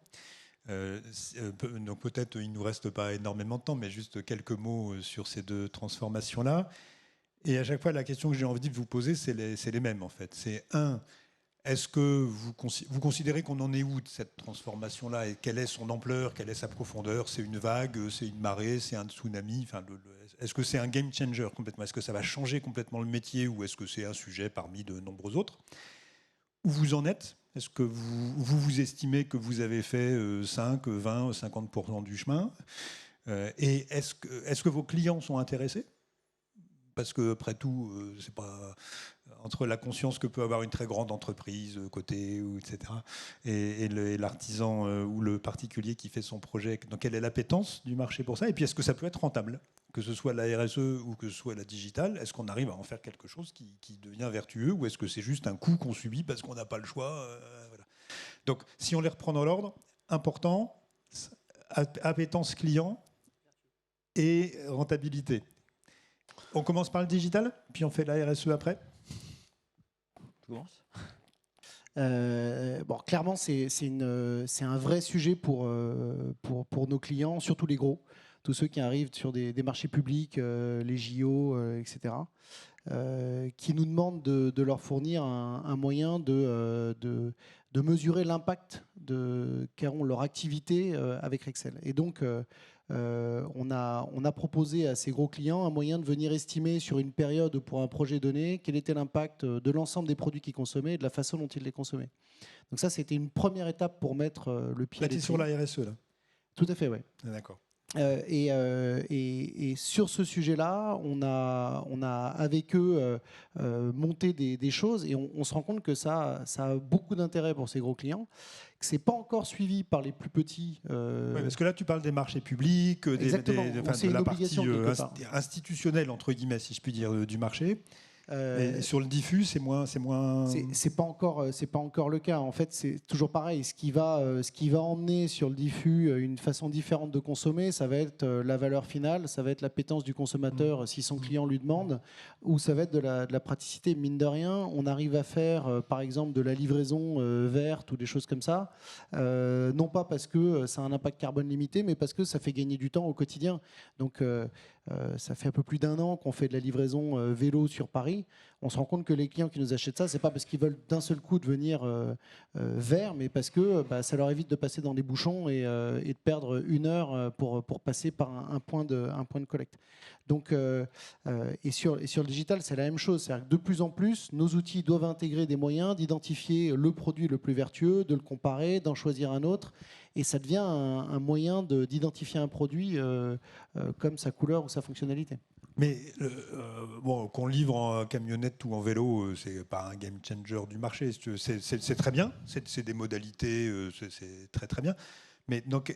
Donc peut-être, il ne nous reste pas énormément de temps, mais juste quelques mots sur ces deux transformations-là. Et à chaque fois, la question que j'ai envie de vous poser, c'est les mêmes, en fait. C'est est-ce que vous considérez qu'on en est où de cette transformation-là, et quelle est son ampleur, quelle est sa profondeur ? C'est une vague, c'est une marée, c'est un tsunami ? Enfin, est-ce que c'est un game changer complètement ? Est-ce que ça va changer complètement le métier, ou est-ce que c'est un sujet parmi de nombreux autres ? Où vous en êtes ? Est-ce que vous estimez que vous avez fait 5, 20, 50% du chemin? Et est-ce que vos clients sont intéressés? Parce que, après tout, c'est pas entre la conscience que peut avoir une très grande entreprise côté, etc., et l'artisan ou le particulier qui fait son projet, donc quelle est l'appétence du marché pour ça? Et puis, est-ce que ça peut être rentable? Que ce soit la RSE ou que ce soit la digitale, est-ce qu'on arrive à en faire quelque chose qui devient vertueux, ou est-ce que c'est juste un coût qu'on subit parce qu'on n'a pas le choix? Voilà. Donc, si on les reprend dans l'ordre, important, appétence client et rentabilité. On commence par le digital, puis on fait la RSE après. Tu commences ? Bon, clairement, c'est un vrai sujet pour nos clients, surtout les gros, tous ceux qui arrivent sur des marchés publics, les JO, etc., qui nous demandent de leur fournir un moyen de mesurer l'impact qu'auront leur activité avec Rexel. Et donc, on a proposé à ces gros clients un moyen de venir estimer sur une période pour un projet donné quel était l'impact de l'ensemble des produits qu'ils consommaient et de la façon dont ils les consommaient. Donc ça, c'était une première étape pour mettre le pied à l'étrier. Là, tu es sur la RSE, là. Tout à fait, oui. D'accord. Et sur ce sujet-là, on a avec eux monté des choses, et on se rend compte que ça a beaucoup d'intérêt pour ces gros clients, que c'est pas encore suivi par les plus petits. Oui, parce que là, tu parles des marchés publics, de la partie institutionnelle, entre guillemets, si je puis dire, du marché. Et sur le diffus, c'est moins. C'est pas encore le cas. En fait, c'est toujours pareil. Ce qui va emmener sur le diffus une façon différente de consommer, ça va être la valeur finale, ça va être l'appétence du consommateur si son client lui demande, ou ça va être de la praticité. Mine de rien, on arrive à faire, par exemple, de la livraison verte ou des choses comme ça, non pas parce que ça a un impact carbone limité, mais parce que ça fait gagner du temps au quotidien. Donc, ça fait un peu plus d'1 an qu'on fait de la livraison vélo sur Paris. On se rend compte que les clients qui nous achètent ça, c'est pas parce qu'ils veulent d'un seul coup devenir verts, mais parce que ça leur évite de passer dans des bouchons et de perdre 1 heure pour passer par un point de collecte. Donc, et sur le digital, c'est la même chose. C'est-à-dire que de plus en plus, nos outils doivent intégrer des moyens d'identifier le produit le plus vertueux, de le comparer, d'en choisir un autre. Et ça devient un moyen d'identifier un produit comme sa couleur ou sa fonctionnalité. Mais qu'on livre en camionnette ou en vélo, c'est pas un game changer du marché. C'est très bien, c'est des modalités, c'est très très bien. Mais donc,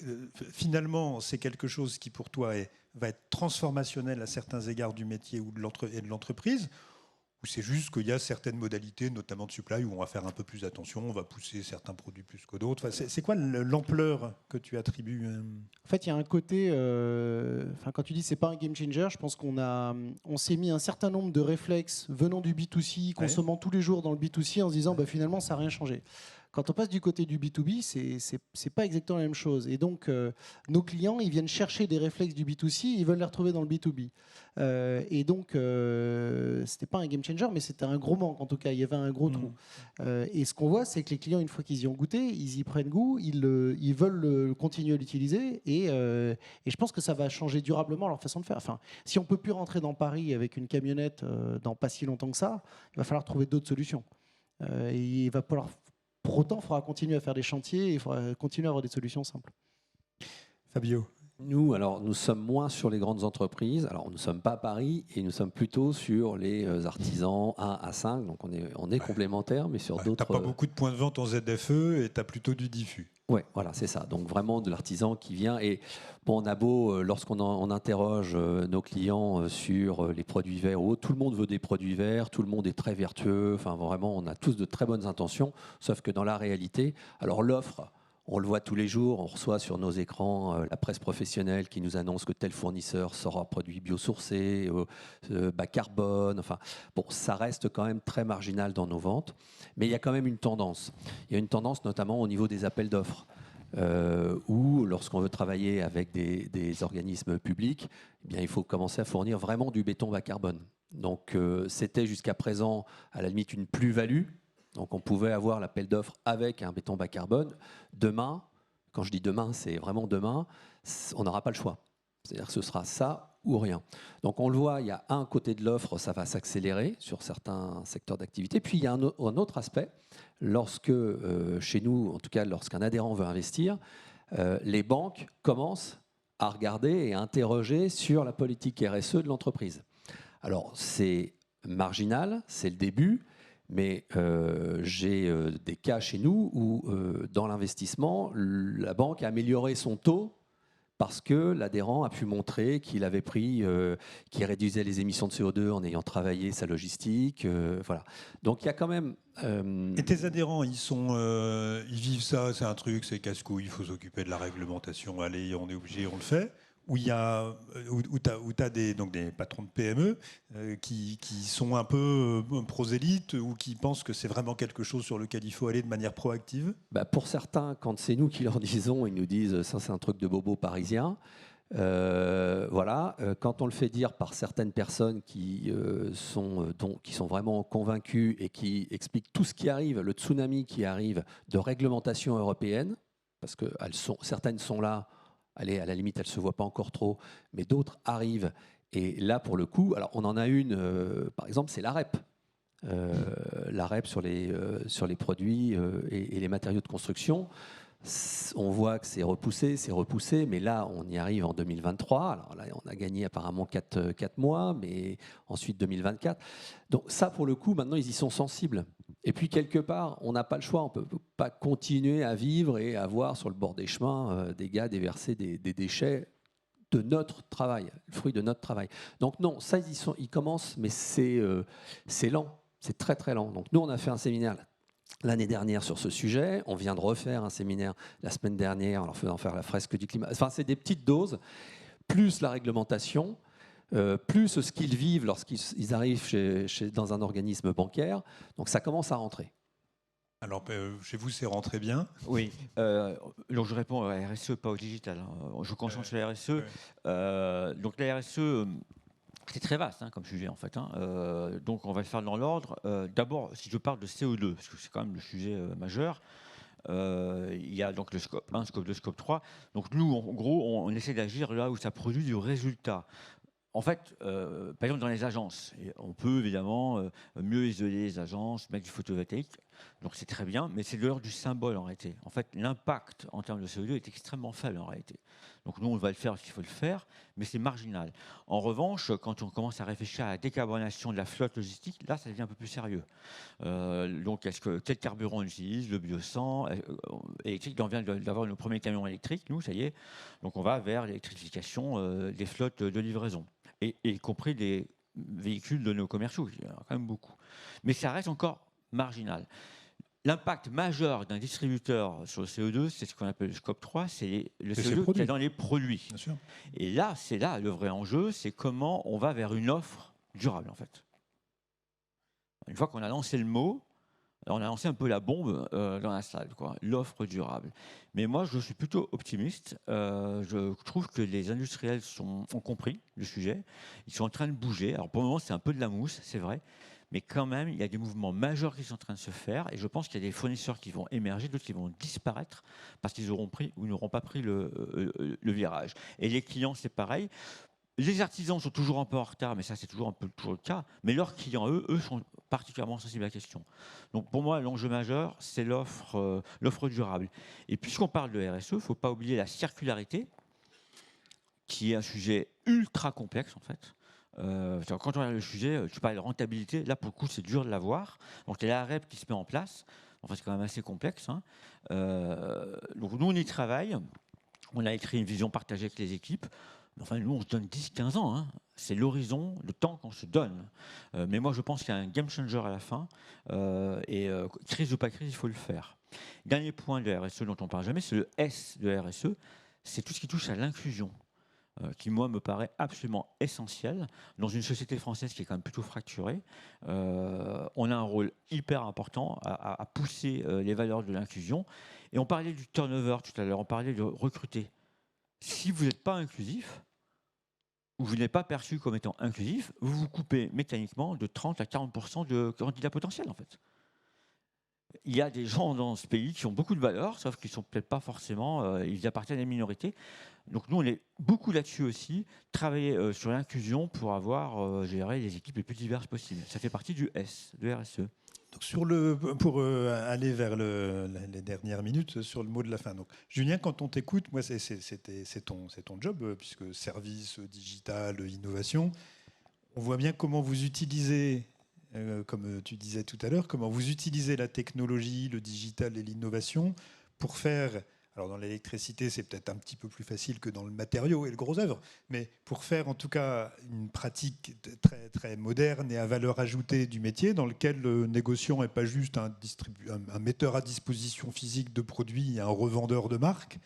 finalement, c'est quelque chose qui pour toi va être transformationnel à certains égards du métier ou de l'entreprise, ou c'est juste qu'il y a certaines modalités, notamment de supply, où on va faire un peu plus attention, on va pousser certains produits plus que d'autres. Enfin, c'est quoi l'ampleur que tu attribues? En fait, il y a un côté... quand tu dis que ce n'est pas un game changer, je pense qu'on s'est mis un certain nombre de réflexes venant du B2C, consommant tous les jours dans le B2C, en se disant finalement, ça n'a rien changé. Quand on passe du côté du B2B, c'est pas exactement la même chose. Et donc, nos clients, ils viennent chercher des réflexes du B2C, ils veulent les retrouver dans le B2B. Et donc, c'était pas un game changer, mais c'était un gros manque. En tout cas, il y avait un gros trou. Et ce qu'on voit, c'est que les clients, une fois qu'ils y ont goûté, ils y prennent goût, ils veulent continuer à l'utiliser. Et je pense que ça va changer durablement leur façon de faire. Enfin, si on peut plus rentrer dans Paris avec une camionnette dans pas si longtemps que ça, il va falloir trouver d'autres solutions. Et il va falloir... Pour autant, il faudra continuer à faire des chantiers et il faudra continuer à avoir des solutions simples. Fabio? Nous sommes moins sur les grandes entreprises. Alors, nous ne sommes pas à Paris et nous sommes plutôt sur les artisans 1 à 5. Donc, on est complémentaires, mais sur d'autres... Tu n'as pas beaucoup de points de vente en ZFE et tu as plutôt du diffus. Oui, voilà, c'est ça. Donc, vraiment de l'artisan qui vient. Et bon, on a beau, lorsqu'on interroge nos clients sur les produits verts, tout le monde veut des produits verts, tout le monde est très vertueux. Enfin, vraiment, on a tous de très bonnes intentions. Sauf que dans la réalité, alors l'offre... On le voit tous les jours, on reçoit sur nos écrans la presse professionnelle qui nous annonce que tel fournisseur sort un produit biosourcé, bas carbone. Enfin, bon, ça reste quand même très marginal dans nos ventes. Mais il y a quand même une tendance. Il y a une tendance notamment au niveau des appels d'offres. Où lorsqu'on veut travailler avec des organismes publics, eh bien, il faut commencer à fournir vraiment du béton bas carbone. Donc c'était jusqu'à présent à la limite une plus-value. Donc on pouvait avoir l'appel d'offres avec un béton bas carbone. Demain, quand je dis demain, c'est vraiment demain, on n'aura pas le choix. C'est-à-dire que ce sera ça ou rien. Donc on le voit, il y a un côté de l'offre, ça va s'accélérer sur certains secteurs d'activité. Puis il y a un autre aspect, lorsque chez nous, en tout cas lorsqu'un adhérent veut investir, les banques commencent à regarder et à interroger sur la politique RSE de l'entreprise. Alors c'est marginal, c'est le début, mais j'ai des cas chez nous où dans l'investissement, la banque a amélioré son taux parce que l'adhérent a pu montrer qu'il avait pris, qu'il réduisait les émissions de CO2 en ayant travaillé sa logistique. Voilà. Donc il y a quand même. Et tes adhérents, ils vivent ça, c'est un truc, c'est casse-couille, il faut s'occuper de la réglementation, allez, on est obligé, on le fait. Où tu as des patrons de PME qui sont un peu prosélytes ou qui pensent que c'est vraiment quelque chose sur lequel il faut aller de manière proactive. Bah pour certains, quand c'est nous qui leur disons, ils nous disent ça c'est un truc de bobo parisien. Voilà. Quand on le fait dire par certaines personnes qui sont vraiment convaincues et qui expliquent tout ce qui arrive, le tsunami qui arrive de réglementation européenne, parce que certaines sont là. Allez, à la limite, elle ne se voit pas encore trop, mais d'autres arrivent. Et là, pour le coup, alors on en a une, par exemple, c'est la REP. La REP sur les produits et les matériaux de construction. On voit que c'est repoussé, mais là, on y arrive en 2023. Alors là, on a gagné apparemment 4 mois, mais ensuite 2024. Donc ça, pour le coup, maintenant, ils y sont sensibles. Et puis, quelque part, on n'a pas le choix. On ne peut pas continuer à vivre et à voir sur le bord des chemins des gars déverser des déchets de notre travail, le fruit de notre travail. Donc non, ça, ils commencent, mais c'est lent. C'est très, très lent. Donc nous, on a fait un séminaire l'année dernière sur ce sujet. On vient de refaire un séminaire la semaine dernière en leur faisant faire la fresque du climat. Enfin, c'est des petites doses, plus la réglementation, plus ce qu'ils vivent lorsqu'ils arrivent dans un organisme bancaire. Donc ça commence à rentrer. Alors, chez vous, c'est rentré bien? Oui. Donc je réponds à la RSE, pas au digital. Hein. Je concentre sur la RSE. Donc la RSE, c'est très vaste comme sujet en fait. Donc on va le faire dans l'ordre. D'abord, si je parle de CO2, parce que c'est quand même le sujet majeur, il y a donc le scope 1, scope 2, scope 3. Donc nous, en gros, on essaie d'agir là où ça produit du résultat. En fait, par exemple, dans les agences, on peut évidemment mieux isoler les agences, mettre du photovoltaïque, donc c'est très bien, mais c'est de l'ordre du symbole en réalité. En fait, l'impact en termes de CO2 est extrêmement faible en réalité. Donc nous, on va le faire s'il faut le faire, mais c'est marginal. En revanche, quand on commence à réfléchir à la décarbonation de la flotte logistique, là, ça devient un peu plus sérieux. Donc, quel carburant on utilise? Le biosan électrique, on vient d'avoir nos premiers camions électriques, nous, ça y est. Donc on va vers l'électrification des flottes de livraison. Et y compris des véhicules de nos commerciaux, il y en a quand même beaucoup. Mais ça reste encore marginal. L'impact majeur d'un distributeur sur le CO2, c'est ce qu'on appelle le scope 3, c'est le CO2 qui est dans les produits. Bien sûr. Et là, c'est là le vrai enjeu, c'est comment on va vers une offre durable, en fait. Une fois qu'on a lancé le mot, on a lancé un peu la bombe dans la salle, l'offre durable. Mais moi, je suis plutôt optimiste. Je trouve que les industriels ont compris le sujet. Ils sont en train de bouger. Alors pour le moment, c'est un peu de la mousse, c'est vrai. Mais quand même, il y a des mouvements majeurs qui sont en train de se faire. Et je pense qu'il y a des fournisseurs qui vont émerger, d'autres qui vont disparaître parce qu'ils auront pris ou n'auront pas pris le virage. Et les clients, c'est pareil. Les artisans sont toujours un peu en retard, mais ça c'est toujours le cas. Mais leurs clients, eux sont particulièrement sensibles à la question. Donc pour moi, l'enjeu majeur, c'est l'offre durable. Et puisqu'on parle de RSE, il ne faut pas oublier la circularité, qui est un sujet ultra complexe en fait. Quand on regarde le sujet, tu parles de rentabilité, là pour le coup c'est dur de l'avoir. Donc il y a la REP qui se met en place. Enfin c'est quand même assez complexe. Donc nous on y travaille. On a écrit une vision partagée avec les équipes. Enfin, nous, on se donne 10-15 ans. C'est l'horizon, le temps qu'on se donne. Mais moi, je pense qu'il y a un game changer à la fin. Crise ou pas crise, il faut le faire. Dernier point de la RSE dont on ne parle jamais, c'est le S de la RSE. C'est tout ce qui touche à l'inclusion, qui, moi, me paraît absolument essentiel. Dans une société française qui est quand même plutôt fracturée, on a un rôle hyper important à pousser les valeurs de l'inclusion. Et on parlait du turnover tout à l'heure, on parlait de recruter. Si vous n'êtes pas inclusif, ou vous n'êtes pas perçu comme étant inclusif, vous vous coupez mécaniquement de 30 à 40% de candidats potentiels, en fait. il y a des gens dans ce pays qui ont beaucoup de valeur, sauf qu'ils sont peut-être pas forcément, ils appartiennent à une minorité. Donc nous, on est beaucoup là-dessus aussi, travailler sur l'inclusion pour avoir, gérer les équipes les plus diverses possibles. Ça fait partie du S, de RSE. Donc pour aller vers les dernières minutes sur le mot de la fin. Donc, Julien, quand on t'écoute, moi c'est ton job, puisque service, digital, innovation, on voit bien comment vous utilisez, comme tu disais tout à l'heure, comment vous utilisez la technologie, le digital et l'innovation pour faire... Alors dans l'électricité, c'est peut-être un petit peu plus facile que dans le matériau et le gros œuvre, mais pour faire en tout cas une pratique très, très moderne et à valeur ajoutée du métier, dans lequel le négociant n'est pas juste un metteur à disposition physique de produits et un revendeur de marques,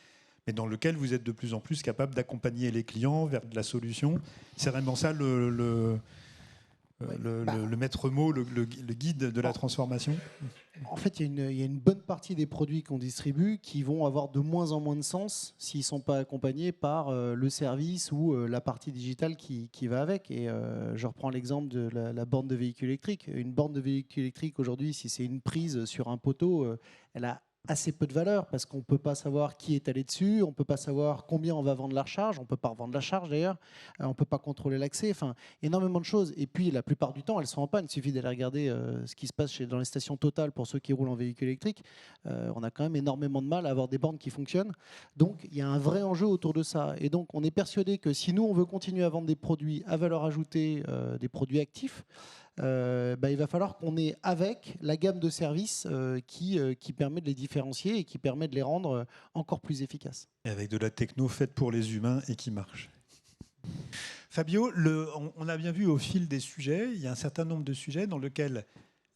mais dans lequel vous êtes de plus en plus capable d'accompagner les clients vers de la solution. C'est vraiment ça le maître mot, le guide de la transformation. En fait, il y a une bonne partie des produits qu'on distribue qui vont avoir de moins en moins de sens s'ils ne sont pas accompagnés par le service ou la partie digitale qui va avec. Et je reprends l'exemple de la borne de véhicule électrique. Une borne de véhicule électrique, aujourd'hui, si c'est une prise sur un poteau, elle a assez peu de valeur parce qu'on ne peut pas savoir qui est allé dessus, on ne peut pas savoir combien on va vendre la recharge, on ne peut pas revendre la charge d'ailleurs, on ne peut pas contrôler l'accès, enfin énormément de choses. Et puis la plupart du temps, elles sont en panne. Il suffit d'aller regarder ce qui se passe dans les stations Total pour ceux qui roulent en véhicule électrique. On a quand même énormément de mal à avoir des bornes qui fonctionnent. Donc il y a un vrai enjeu autour de ça. Et donc on est persuadé que si nous, on veut continuer à vendre des produits à valeur ajoutée, des produits actifs, il va falloir qu'on ait avec la gamme de services qui permet de les différencier et qui permet de les rendre encore plus efficaces. Et avec de la techno faite pour les humains et qui marche. Fabio, on a bien vu au fil des sujets, il y a un certain nombre de sujets dans lesquels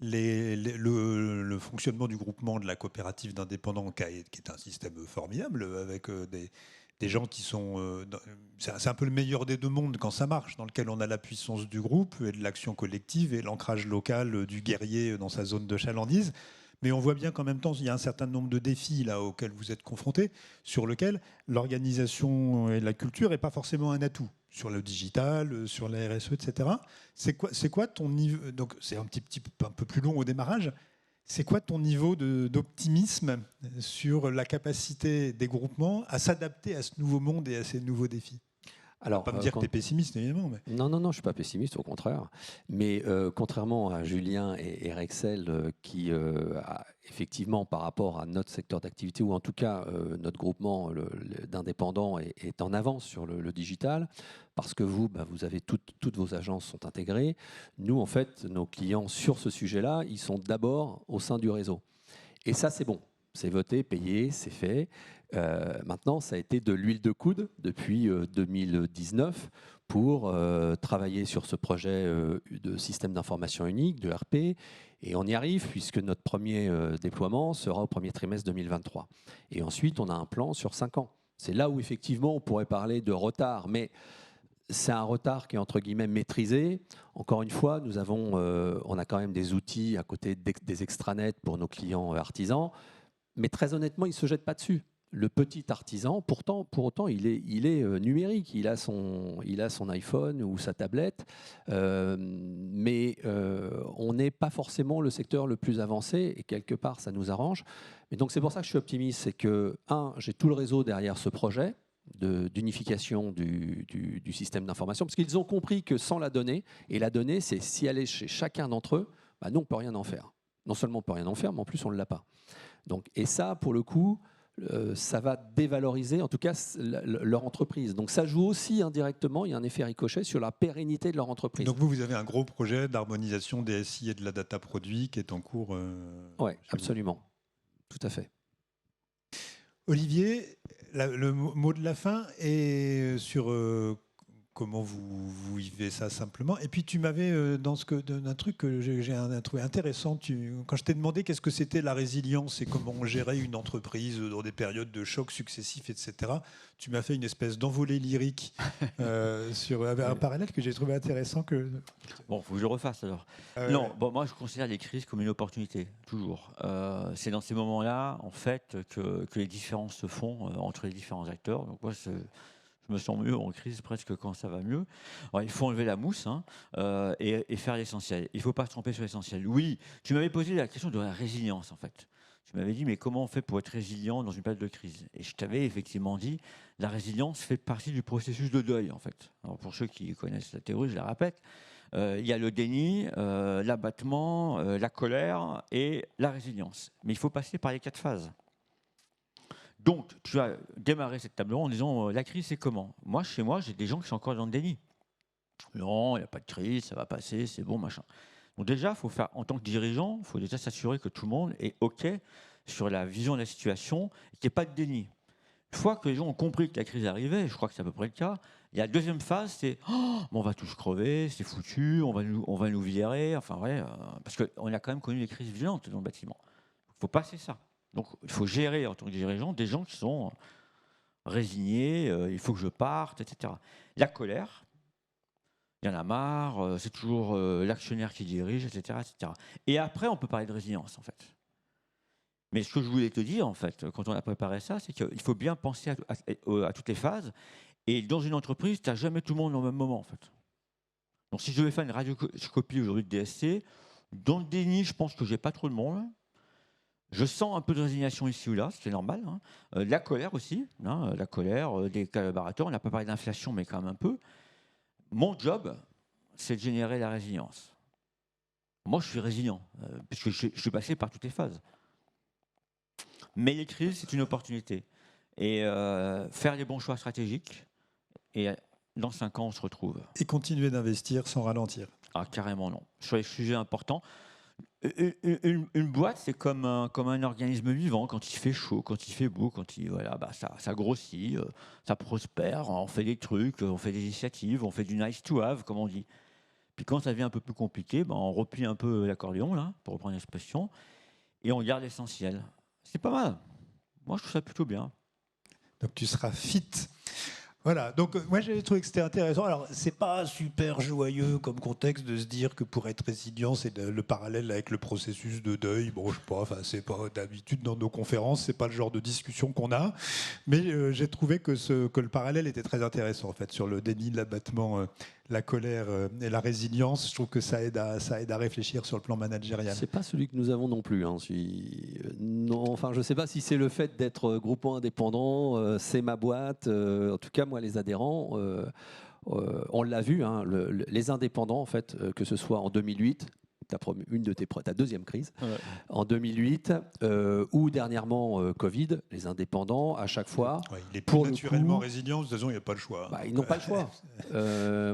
le fonctionnement du groupement de la coopérative d'indépendants, qui est un système formidable, avec des gens qui sont... c'est un peu le meilleur des deux mondes quand ça marche, dans lequel on a la puissance du groupe et de l'action collective et l'ancrage local du guerrier dans sa zone de chalandise. Mais on voit bien qu'en même temps, il y a un certain nombre de défis là, auxquels vous êtes confrontés, sur lesquels l'organisation et la culture n'est pas forcément un atout. Sur le digital, sur la RSE, etc. C'est quoi ton niveau? Donc c'est un peu plus long au démarrage. C'est quoi ton niveau d'optimisme sur la capacité des groupements à s'adapter à ce nouveau monde et à ces nouveaux défis? Alors, pas me dire que tu es pessimiste, évidemment. Mais... Non, je ne suis pas pessimiste, au contraire. Mais contrairement à Julien et Rexel, qui, effectivement, par rapport à notre secteur d'activité, ou en tout cas notre groupement d'indépendants est en avance sur le digital, parce que vous avez toutes vos agences sont intégrées. Nous, en fait, nos clients sur ce sujet-là, ils sont d'abord au sein du réseau. Et ça, c'est bon. C'est voté, payé, c'est fait. Maintenant, ça a été de l'huile de coude depuis 2019 pour travailler sur ce projet de système d'information unique, de RP. Et on y arrive puisque notre premier déploiement sera au premier trimestre 2023. Et ensuite, on a un plan sur 5 ans. C'est là où, effectivement, on pourrait parler de retard. Mais c'est un retard qui est entre guillemets maîtrisé. Encore une fois, on a quand même des outils à côté des extranets pour nos clients artisans. Mais très honnêtement, il ne se jette pas dessus. Le petit artisan, pour autant, il est numérique. Il a son iPhone ou sa tablette, mais on n'est pas forcément le secteur le plus avancé, et quelque part, ça nous arrange. Mais donc, c'est pour ça que je suis optimiste. C'est que, j'ai tout le réseau derrière ce projet d'unification du système d'information, parce qu'ils ont compris que sans la donnée, et la donnée, c'est si elle est chez chacun d'entre eux, nous, on ne peut rien en faire. Non seulement on ne peut rien en faire, mais en plus, on ne l'a pas. Donc, et ça, pour le coup, ça va dévaloriser, en tout cas, leur entreprise. Donc, ça joue aussi indirectement, il y a un effet ricochet sur la pérennité de leur entreprise. Donc, vous avez un gros projet d'harmonisation des SI et de la data produit qui est en cours. Oui, absolument. Tout à fait. Olivier, le mot de la fin est sur comment vous vivez ça simplement. Et puis tu m'avais, d'un truc que j'ai trouvé intéressant, quand je t'ai demandé qu'est-ce que c'était la résilience et comment on gérait une entreprise dans des périodes de chocs successifs, etc., tu m'as fait une espèce d'envolée lyrique sur un parallèle que j'ai trouvé intéressant. Bon, il faut que je le refasse alors. Non, moi je considère les crises comme une opportunité, toujours. C'est dans ces moments-là, en fait, que les différences se font entre les différents acteurs. Donc moi, je Je me sens mieux en crise presque quand ça va mieux. Alors, il faut enlever la mousse et faire l'essentiel. Il ne faut pas se tromper sur l'essentiel. Oui, tu m'avais posé la question de la résilience, en fait. Tu m'avais dit, mais comment on fait pour être résilient dans une période de crise? Et je t'avais effectivement dit, la résilience fait partie du processus de deuil, en fait. Alors, pour ceux qui connaissent la théorie, je la répète, il y a le déni, l'abattement, la colère et la résilience. Mais il faut passer par les 4 phases. Donc, tu as démarré cette table ronde en disant la crise, c'est comment? Moi, chez moi, j'ai des gens qui sont encore dans le déni. Non, il n'y a pas de crise, ça va passer, c'est bon, machin. Donc déjà, faut faire, en tant que dirigeant, il faut déjà s'assurer que tout le monde est OK sur la vision de la situation et qu'il n'y ait pas de déni. Une fois que les gens ont compris que la crise arrivait, je crois que c'est à peu près le cas, il y a la deuxième phase, c'est on va tous crever, c'est foutu, on va nous virer, enfin ouais, parce qu'on a quand même connu des crises violentes dans le bâtiment. Il faut passer ça. Donc, il faut gérer en tant que dirigeant des gens qui sont résignés, il faut que je parte, etc. La colère, il y en a marre, c'est toujours l'actionnaire qui dirige, etc., etc. Et après, on peut parler de résilience, en fait. Mais ce que je voulais te dire, en fait, quand on a préparé ça, c'est qu'il faut bien penser à toutes les phases. Et dans une entreprise, tu n'as jamais tout le monde au même moment, en fait. Donc, si je devais faire une radioscopie aujourd'hui de DSC, dans le déni, je pense que je n'ai pas trop de monde. Je sens un peu de résignation ici ou là, c'est normal. Hein. La colère aussi, la colère des collaborateurs. On n'a pas parlé d'inflation, mais quand même un peu. Mon job, c'est de générer la résilience. Moi, je suis résilient, puisque je suis passé par toutes les phases. Mais les crises, c'est une opportunité. Et faire les bons choix stratégiques, et dans 5 ans, on se retrouve. Et continuer d'investir sans ralentir. Ah, carrément non. Sur les sujets importants, une boîte, c'est comme un organisme vivant. Quand il fait chaud, quand il fait beau, ça grossit, ça prospère, on fait des trucs, on fait des initiatives, on fait du nice to have, comme on dit. Puis quand ça devient un peu plus compliqué, on replie un peu l'accordéon, là, pour reprendre l'expression, et on garde l'essentiel. C'est pas mal. Moi, je trouve ça plutôt bien. Donc tu seras fit. Voilà, donc moi j'avais trouvé que c'était intéressant. Alors c'est pas super joyeux comme contexte de se dire que pour être résilient, c'est le parallèle avec le processus de deuil. Bon, je sais pas, c'est pas d'habitude dans nos conférences, c'est pas le genre de discussion qu'on a. Mais j'ai trouvé que le parallèle était très intéressant en fait sur le déni, l'abattement, la colère et la résilience. Je trouve que ça aide à réfléchir sur le plan managérial. C'est pas celui que nous avons non plus. Hein. Non, enfin, je sais pas si c'est le fait d'être groupement indépendant, c'est ma boîte. En tout cas, moi, les adhérents, on l'a vu, hein, les indépendants, en fait, que ce soit en 2008, ta deuxième crise, ouais. En 2008, ou dernièrement Covid, les indépendants, à chaque fois... Ouais, il est plus naturellement résilient, de toute façon, il n'y a pas le choix. Ils n'ont pas le choix.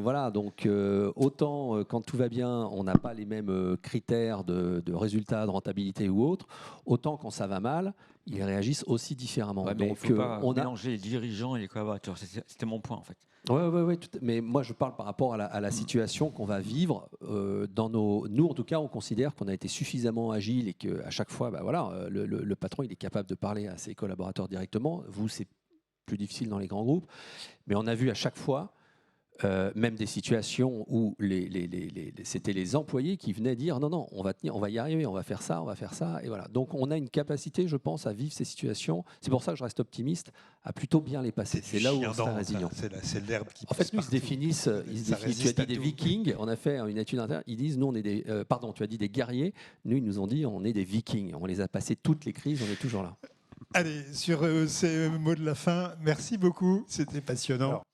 Voilà, donc autant quand tout va bien, on n'a pas les mêmes critères de résultats, de rentabilité ou autre, autant quand ça va mal, ils réagissent aussi différemment. Ouais, donc, il ne faut pas mélanger les dirigeants et les collaborateurs. C'était mon point, en fait. Oui, mais moi je parle par rapport à la situation qu'on va vivre. Nous, en tout cas, on considère qu'on a été suffisamment agile et qu'à chaque fois, le patron il est capable de parler à ses collaborateurs directement. Vous, c'est plus difficile dans les grands groupes. Mais on a vu à chaque fois, même des situations où c'était les employés qui venaient dire non, on va tenir, on va y arriver, on va faire ça, et voilà. Donc on a une capacité, je pense, à vivre ces situations. C'est pour ça que je reste optimiste, à plutôt bien les passer. C'est là où on sera résilient. C'est l'herbe qui. En fait, nous, ils se définissent. Tu as dit des Vikings. On a fait une étude interne. Ils disent, nous, on est des. Pardon, tu as dit des guerriers. Nous, ils nous ont dit, on est des Vikings. On les a passés toutes les crises. On est toujours là. Allez, sur ces mots de la fin, merci beaucoup. C'était passionnant. Alors,